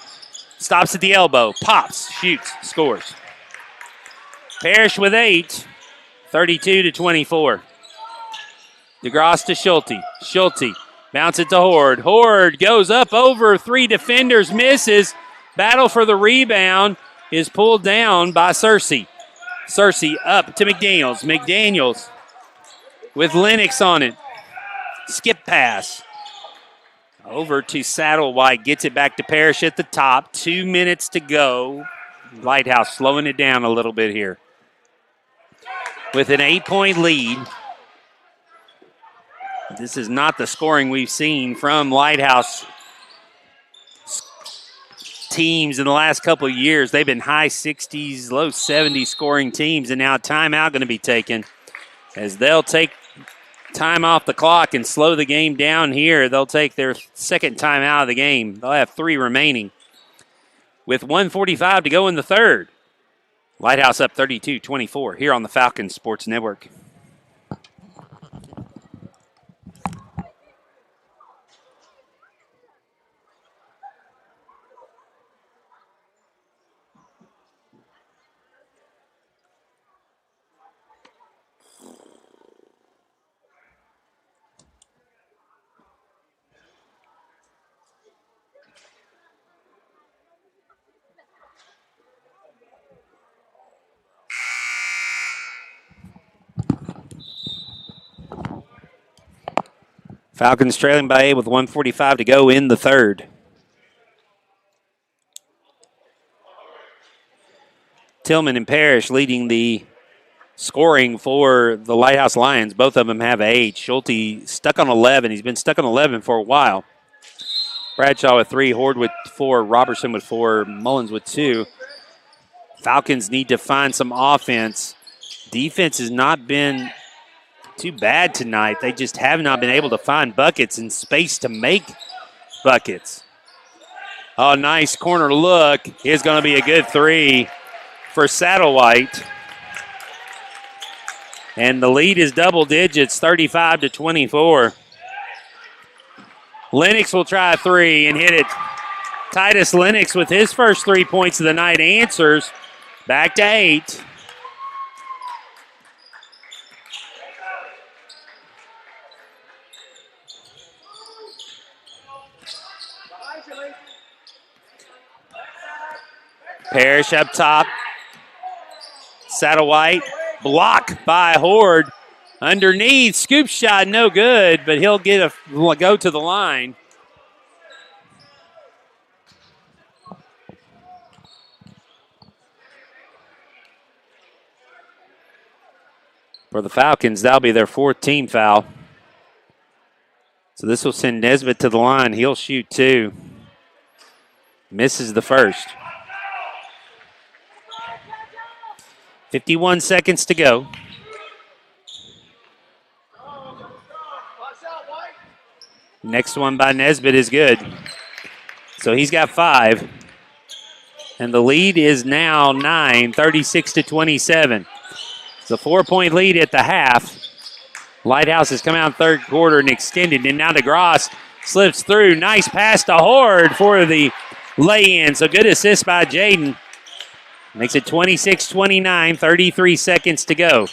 Stops at the elbow, pops, shoots, scores. Parrish with 8, 32-24. DeGrasse to Schulte. Schulte, bounce it to Horde. Horde goes up over 3 defenders, misses. Battle for the rebound is pulled down by Searcy. Searcy up to McDaniels. McDaniels with Lennox on it. Skip pass. Over to Satterwhite. Gets it back to Parrish at the top. 2 minutes to go. Lighthouse slowing it down a little bit here. With an 8-point lead. This is not the scoring we've seen from Lighthouse teams in the last couple of years. They've been high 60s, low 70s scoring teams, and now a timeout going to be taken as they'll take time off the clock and slow the game down here. They'll take their second time out of the game. They'll have 3 remaining with 1:45 to go in the third. Lighthouse up 32-24 here on the Falcons Sports Network. Falcons trailing by 8 with 1:45 to go in the third. Tillman and Parrish leading the scoring for the Lighthouse Lions. Both of them have 8. Schulte stuck on 11. He's been stuck on 11 for a while. Bradshaw with 3, Horde with 4, Robertson with 4, Mullins with 2. Falcons need to find some offense. Defense has not been too bad tonight. They just have not been able to find buckets and space to make buckets. Oh, nice corner look. Is going to be a good 3 for Satterwhite. And the lead is double digits, 35-24. Lennox will try a 3 and hit it. Titus Lennox with his first 3 points of the night answers. Back to 8. Parrish up top. Satterwhite, block by Horde. Underneath, scoop shot, no good, but he'll go to the line. For the Falcons, that'll be their 4th team foul. So this will send Nesbitt to the line. He'll shoot 2. Misses the first. 51 seconds to go. Next one by Nesbitt is good. So he's got 5. And the lead is now 9, 36-27. It's a 4-point lead at the half. Lighthouse has come out third quarter and extended. And now DeGrasse slips through. Nice pass to Horde for the lay-in. So good assist by Jaden. Makes it 26-29, 33 seconds to go.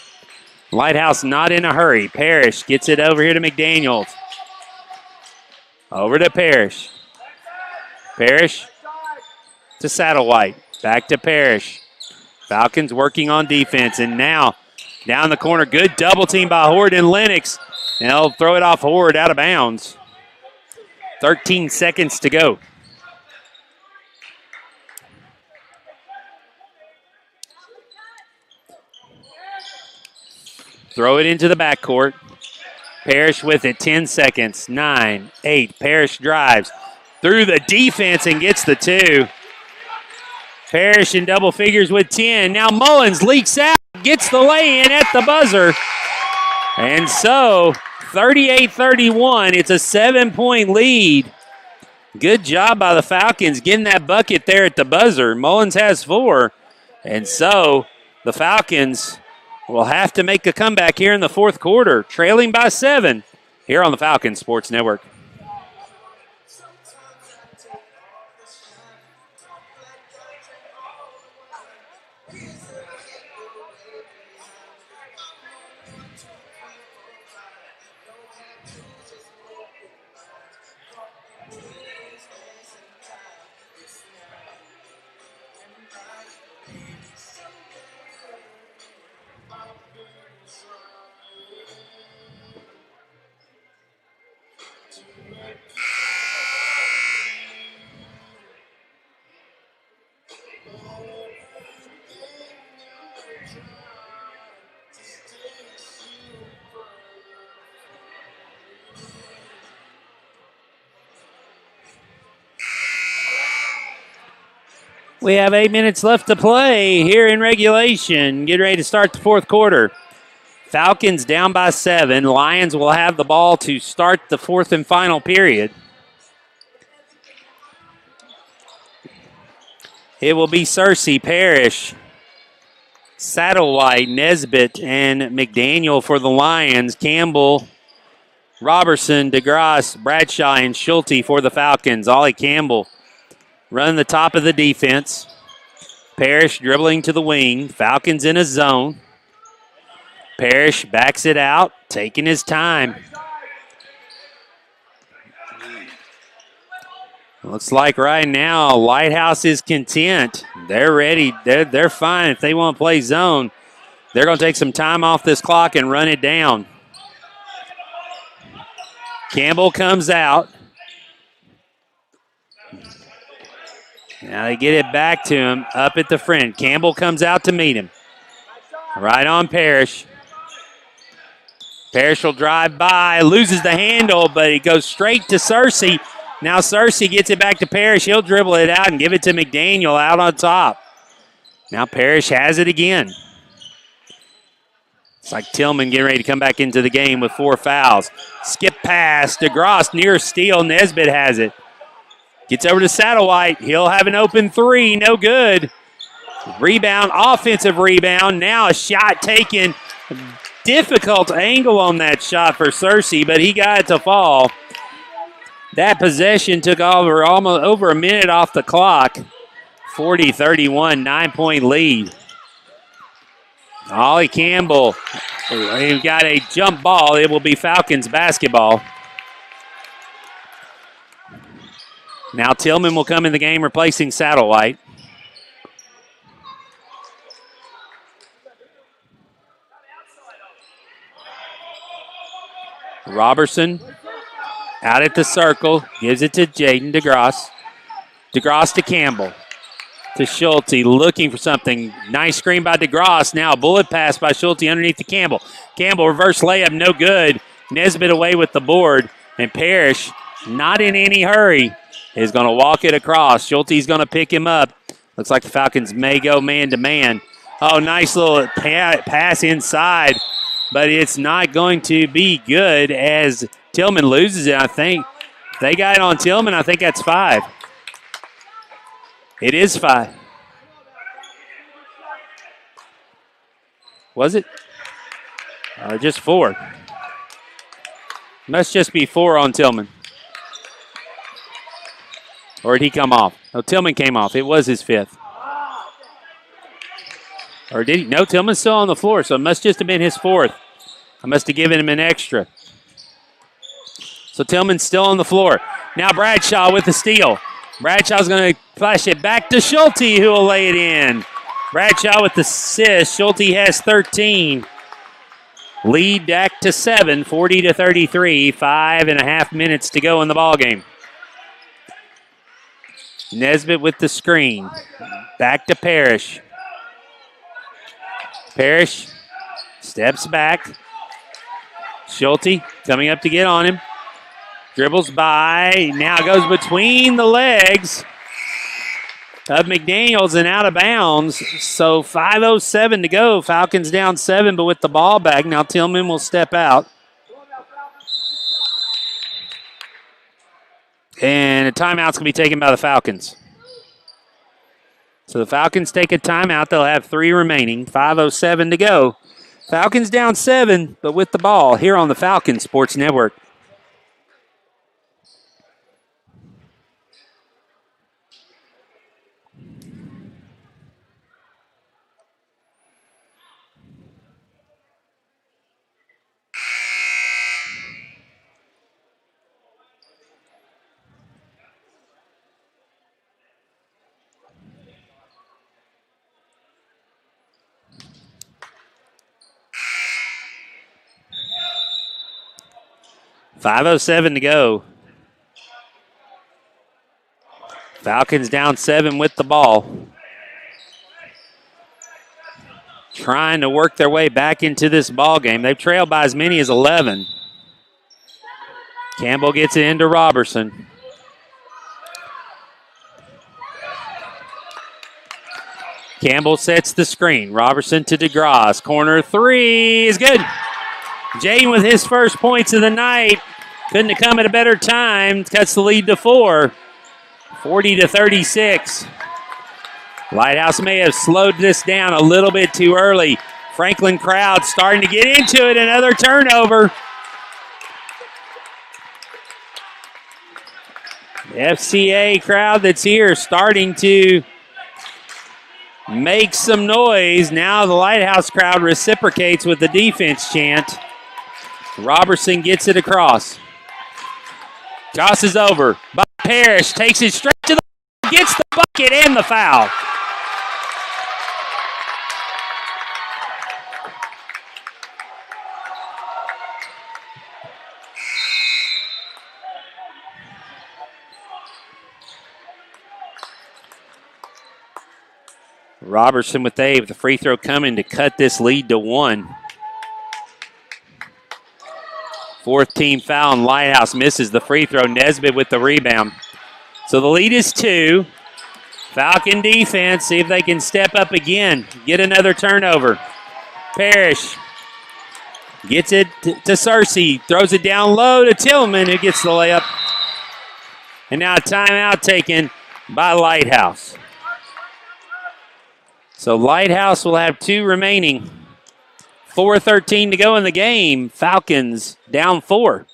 Lighthouse not in a hurry. Parrish gets it over here to McDaniels. Over to Parrish. Parrish to Satterwhite. Back to Parrish. Falcons working on defense. And now down the corner. Good double team by Horde and Lennox. And they'll throw it off Horde out of bounds. 13 seconds to go. throw it into the backcourt. Parrish with it, 10 seconds, 9, 8. Parrish drives through the defense and gets the 2. Parrish in double figures with 10. Now Mullins leaks out, gets the lay-in at the buzzer. And so, 38-31, it's a 7-point lead. Good job by the Falcons getting that bucket there at the buzzer. Mullins has 4. And so, the Falcons will have to make a comeback here in the fourth quarter, trailing by 7 here on the Falcons Sports Network. We have 8 minutes left to play here in regulation. Getting ready to start the fourth quarter. Falcons down by 7. Lions will have the ball to start the fourth and final period. It will be Searcy, Parrish, Satterwhite, Nesbitt, and McDaniel for the Lions. Campbell, Robertson, DeGrasse, Bradshaw, and Schulte for the Falcons. Ollie Campbell running the top of the defense. Parrish dribbling to the wing. Falcons in a zone. Parrish backs it out, taking his time. Looks like right now Lighthouse is content. They're ready. They're fine if they want to play zone. They're going to take some time off this clock and run it down. Campbell comes out. Now they get it back to him up at the front. Campbell comes out to meet him. Right on Parrish. Parrish will drive by, loses the handle, but it goes straight to Searcy. Now Searcy gets it back to Parrish. He'll dribble it out and give it to McDaniel out on top. Now Parrish has it again. It's like Tillman getting ready to come back into the game with 4 fouls. Skip pass. DeGrasse near steal. Nesbitt has it. Gets over to Satterwhite. He'll have an open 3. No good. Rebound, offensive rebound. Now a shot taken. Difficult angle on that shot for Searcy, but he got it to fall. That possession took almost over a minute off the clock. 40-31, 9-point lead. Ollie Campbell, he got a jump ball. It will be Falcons basketball. Now Tillman will come in the game replacing Satterwhite. Robertson out at the circle, gives it to Jaden DeGrasse. DeGrasse to Campbell. To Schulte, looking for something. Nice screen by DeGrasse. Now a bullet pass by Schulte underneath to Campbell. Campbell reverse layup, no good. Nesbitt away with the board. And Parrish, not in any hurry, is going to walk it across. Schulte's going to pick him up. Looks like the Falcons may go man-to-man. Oh, nice little pass inside, but it's not going to be good as Tillman loses it, I think. If they got it on Tillman, I think that's 5. It is 5. Was it? Just 4. Must just be 4 on Tillman. Or did he come off? No, Tillman came off. It was his 5th. Or did he? No, Tillman's still on the floor, so it must just have been his 4th. I must have given him an extra. So Tillman's still on the floor. Now Bradshaw with the steal. Bradshaw's going to flash it back to Schulte, who will lay it in. Bradshaw with the assist. Schulte has 13. Lead back to 7, 40-33. 5.5 minutes to go in the ballgame. Nesbitt with the screen. Back to Parrish. Parrish steps back. Schulte coming up to get on him. Dribbles by, now goes between the legs of McDaniels and out of bounds. So 5:07 to go. Falcons down 7, but with the ball back. Now Tillman will step out. And a timeout's going to be taken by the Falcons. So the Falcons take a timeout. They'll have 3 remaining. 5:07 to go. Falcons down 7, but with the ball here on the Falcons Sports Network. .507 to go. Falcons down 7 with the ball. Trying to work their way back into this ball game. They've trailed by as many as 11. Campbell gets it into Robertson. Campbell sets the screen. Robertson to DeGrasse. Corner 3 is good. Jaden with his first points of the night. Couldn't have come at a better time. Cuts the lead to 4. 40-36. Lighthouse may have slowed this down a little bit too early. Franklin crowd starting to get into it. Another turnover. The FCA crowd that's here starting to make some noise. Now the Lighthouse crowd reciprocates with the defense chant. Robertson gets it across. Tosses over by Parrish. Takes it straight to the... Gets the bucket and the foul. Robertson with the free throw coming to cut this lead to 1. 4th team foul, and Lighthouse misses the free throw. Nesbitt with the rebound. So the lead is 2. Falcon defense, see if they can step up again. Get another turnover. Parrish gets it to Searcy. Throws it down low to Tillman, who gets the layup. And now a timeout taken by Lighthouse. So Lighthouse will have 2 remaining. 4:13 to go in the game. Falcons down 4.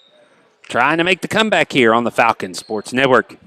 Trying to make the comeback here on the Falcons Sports Network.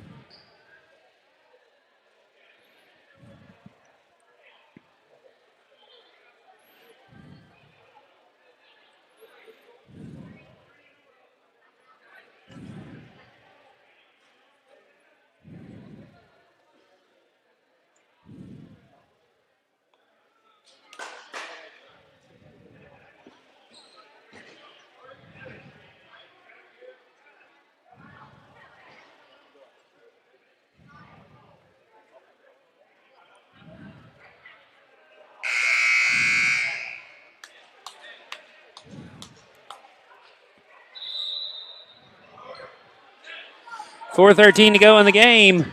.413 to go in the game.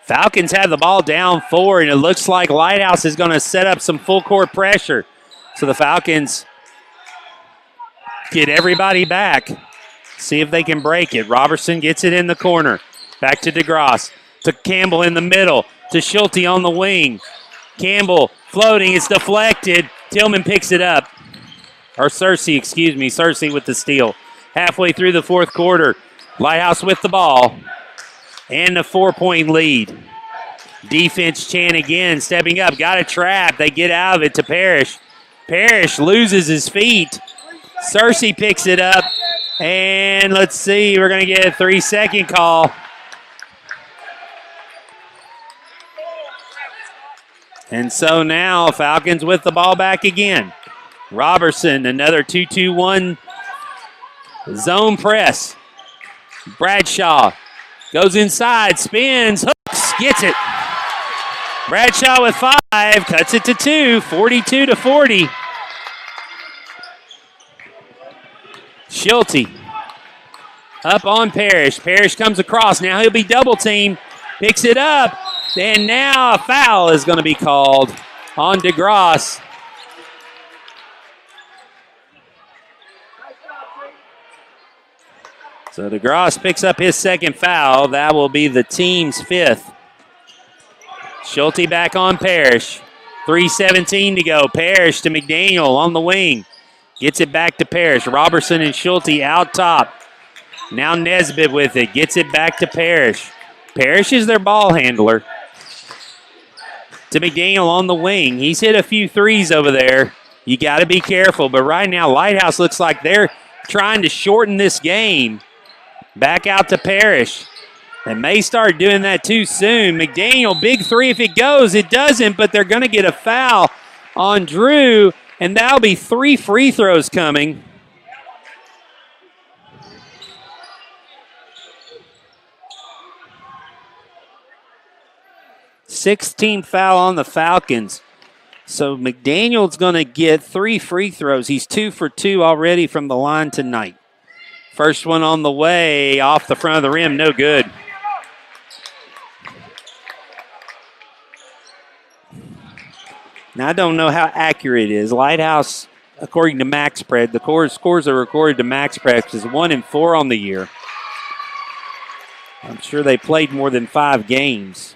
Falcons have the ball down 4, and it looks like Lighthouse is going to set up some full court pressure. So the Falcons get everybody back. See if they can break it. Robertson gets it in the corner. Back to DeGrasse. To Campbell in the middle. To Schulte on the wing. Campbell floating. It's deflected. Tillman picks it up. Or Searcy, excuse me. Searcy with the steal. Halfway through the 4th quarter. Lighthouse with the ball. And a 4-point lead. Defense chant again. Stepping up. Got a trap. They get out of it to Parrish. Parrish loses his feet. Searcy picks it up. And let's see. We're going to get a 3-second call. And so now Falcons with the ball back again. Robertson, another 2-2-1 zone press. Bradshaw goes inside, spins, hooks, gets it. Bradshaw with 5, cuts it to 2, 42-40. Schulte up on Parrish. Parrish comes across. Now he'll be double teamed. Picks it up. And now a foul is going to be called on DeGrasse. So DeGrasse picks up his second foul. That will be the team's 5th. Schulte back on Parrish. 3:17 to go. Parrish to McDaniel on the wing. Gets it back to Parrish. Robertson and Schulte out top. Now Nesbitt with it. Gets it back to Parrish. Parrish is their ball handler. To McDaniel on the wing. He's hit a few threes over there. You got to be careful. But right now, Lighthouse looks like they're trying to shorten this game. Back out to Parrish. They may start doing that too soon. McDaniel, big three if it goes. It doesn't, but they're going to get a foul on Drew, and that'll be 3 free throws coming. Sixth-team foul on the Falcons. So McDaniel's going to get 3 free throws. He's 2 for 2 already from the line tonight. First one on the way, off the front of the rim, no good. Now, I don't know how accurate it is. Lighthouse, according to MaxPred, the scores are recorded to MaxPred, is 1-4 on the year. I'm sure they played more than 5 games.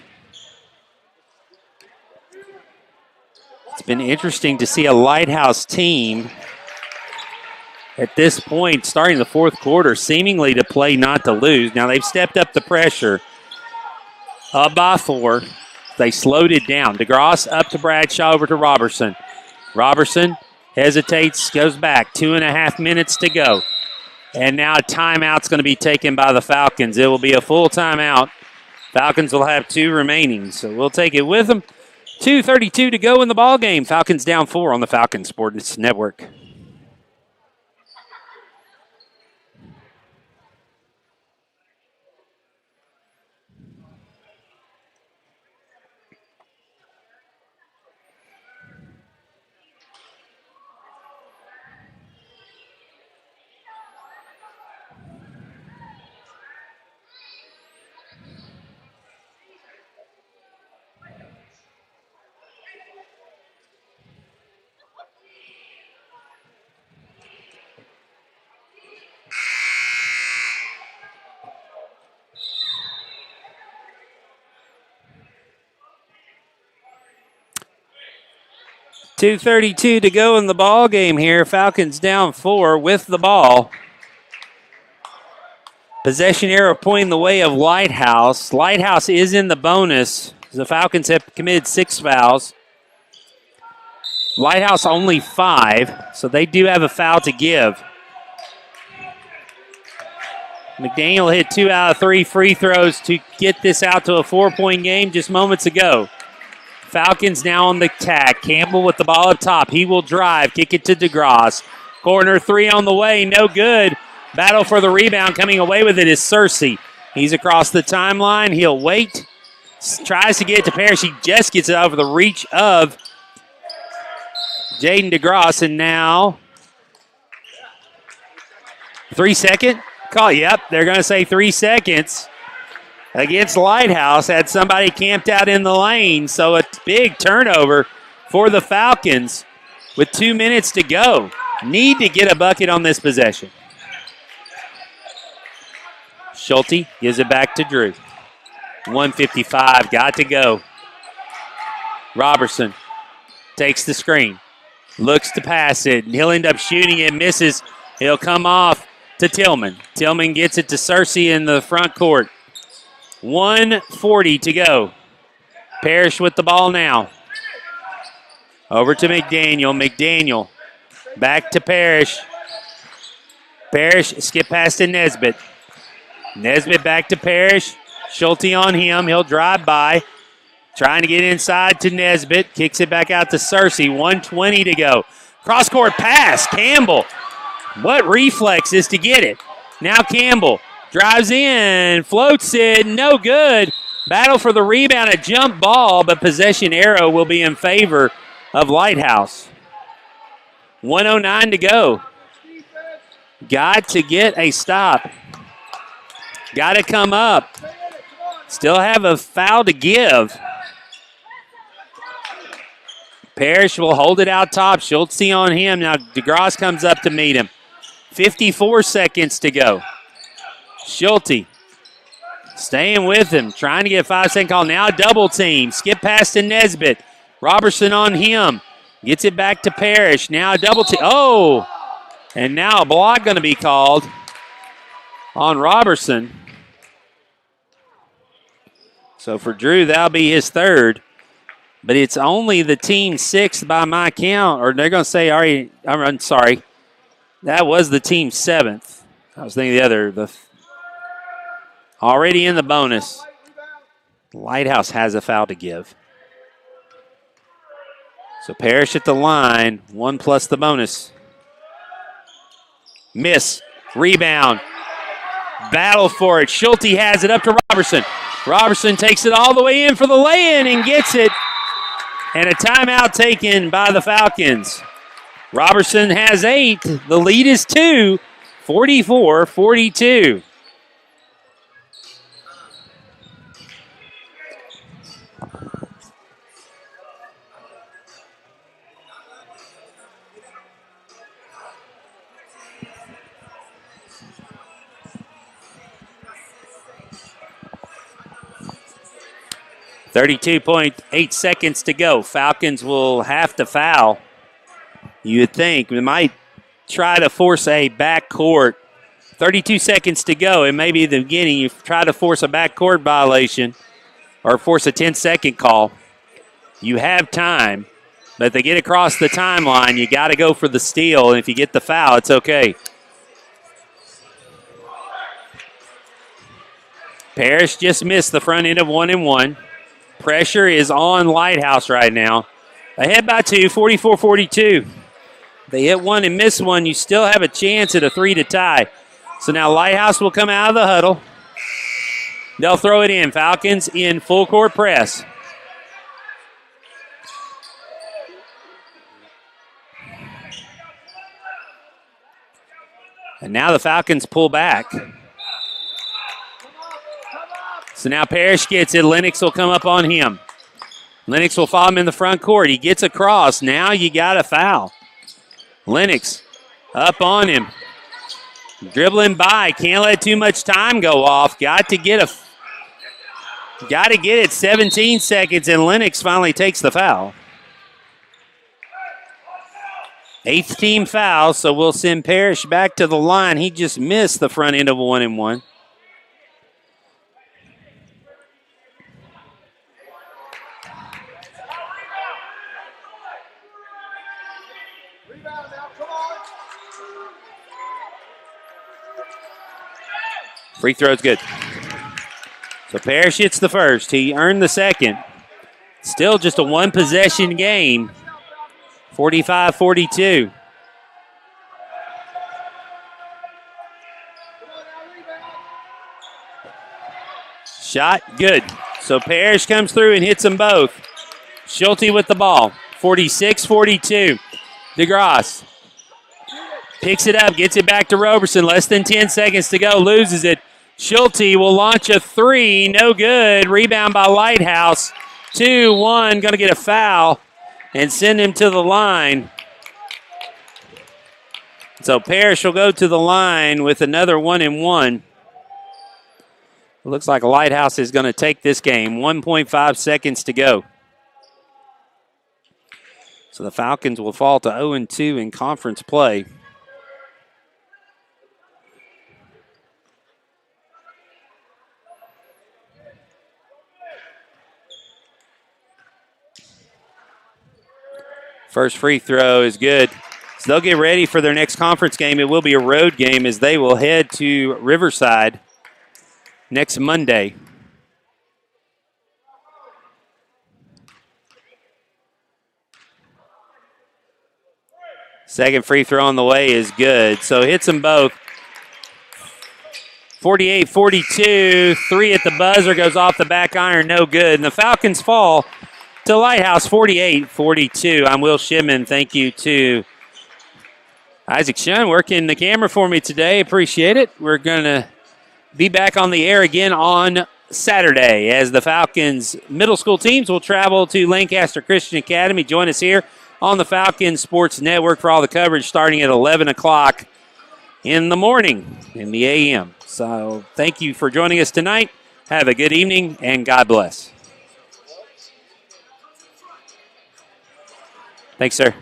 It's been interesting to see a Lighthouse team at this point, starting the fourth quarter, seemingly to play not to lose. Now, they've stepped up the pressure. Up by 4. They slowed it down. DeGrasse up to Bradshaw, over to Robertson. Robertson hesitates, goes back. 2.5 minutes to go. And now a timeout's going to be taken by the Falcons. It will be a full timeout. Falcons will have 2 remaining, so we'll take it with them. 2:32 to go in the ballgame. Falcons down 4 on the Falcons Sports Network. .232 to go in the ball game here. Falcons down 4 with the ball. Possession arrow pointing the way of Lighthouse. Lighthouse is in the bonus. The Falcons have committed 6 fouls. Lighthouse only 5, so they do have a foul to give. McDaniel hit 2 out of 3 free throws to get this out to a 4-point game just moments ago. Falcons now on the attack. Campbell with the ball up top. He will drive, kick it to DeGrasse. Corner 3 on the way, no good. Battle for the rebound, coming away with it is Searcy. He's across the timeline. He'll wait. Tries to get it to Parrish. He just gets it over the reach of Jaden DeGrasse. And now 3-second call. Yep, they're going to say 3 seconds. Against Lighthouse, had somebody camped out in the lane, so a big turnover for the Falcons with 2 minutes to go. Need to get a bucket on this possession. Schulte gives it back to Drew. 1:55, got to go. Robertson takes the screen, looks to pass it, and he'll end up shooting it, misses. He'll come off to Tillman. Tillman gets it to Searcy in the front court. 1:40 to go. Parrish with the ball now. Over to McDaniel. McDaniel back to Parrish. Parrish skip past to Nesbitt. Nesbitt back to Parrish. Schulte on him. He'll drive by. Trying to get inside to Nesbitt. Kicks it back out to Searcy. 1:20 to go. Cross-court pass. Campbell. What reflexes to get it. Now Campbell drives in, floats it, no good. Battle for the rebound, a jump ball, but possession arrow will be in favor of Lighthouse. 1:09 to go. Got to get a stop. Got to come up. Still have a foul to give. Parrish will hold it out top. Schultz on him. Now DeGrasse comes up to meet him. 54 seconds to go. Schulte staying with him, trying to get a 5-second call. Now a double team. Skip pass to Nesbitt. Robertson on him. Gets it back to Parrish. Now a double team. Oh! And now a block going to be called on Robertson. So for Drew, that'll be his third. But it's only the team sixth by my count. Or they're going to say, I'm sorry. That was the team seventh. I was thinking the other. Already in the bonus. Lighthouse has a foul to give. So Parrish at the line. 1 plus the bonus. Miss. Rebound. Battle for it. Schulte has it up to Robertson. Robertson takes it all the way in for the lay-in and gets it. And a timeout taken by the Falcons. Robertson has 8. The lead is 2. 44-42. .8 seconds to go. Falcons will have to foul. You'd think. We might try to force a backcourt. 32 seconds to go. It may be the beginning. You try to force a backcourt violation or force a 10-second call. You have time. But if they get across the timeline, you got to go for the steal. And if you get the foul, it's okay. Parrish just missed the front end of 1-and-1. Pressure is on Lighthouse right now. Ahead by 2, 44-42. They hit one and miss one. You still have a chance at a 3 to tie. So now Lighthouse will come out of the huddle. They'll throw it in. Falcons in full court press. And now the Falcons pull back. So now Parrish gets it. Lennox will come up on him. Lennox will follow him in the front court. He gets across. Now you got a foul. Lennox up on him. Dribbling by. Can't let too much time go off. Got to get it 17 seconds, and Lennox finally takes the foul. 8th team foul, so we'll send Parrish back to the line. He just missed the front end of 1-and-1. Free throw's good. So Parrish hits the first. He earned the second. Still just a one-possession game. 45-42. Shot, good. So Parrish comes through and hits them both. Schulte with the ball. 46-42. DeGrasse picks it up, gets it back to Robertson. Less than 10 seconds to go, loses it. Schulte will launch a 3, no good. Rebound by Lighthouse. 2-1, going to get a foul and send him to the line. So Parrish will go to the line with another 1-and-1. It looks like Lighthouse is going to take this game. 1.5 seconds to go. So the Falcons will fall to 0-2 in conference play. First free throw is good. So they'll get ready for their next conference game. It will be a road game as they will head to Riverside next Monday. Second free throw on the way is good. So hits them both. 48-42. 3 at the buzzer, goes off the back iron, no good. And the Falcons fall to Lighthouse 48-42. I'm Will Shimon. Thank you to Isaac Shun working the camera for me today. Appreciate it. We're going to be back on the air again on Saturday as the Falcons middle school teams will travel to Lancaster Christian Academy. Join us here on the Falcons Sports Network for all the coverage starting at 11 o'clock in the morning in the a.m. So thank you for joining us tonight. Have a good evening and God bless. Thanks, sir.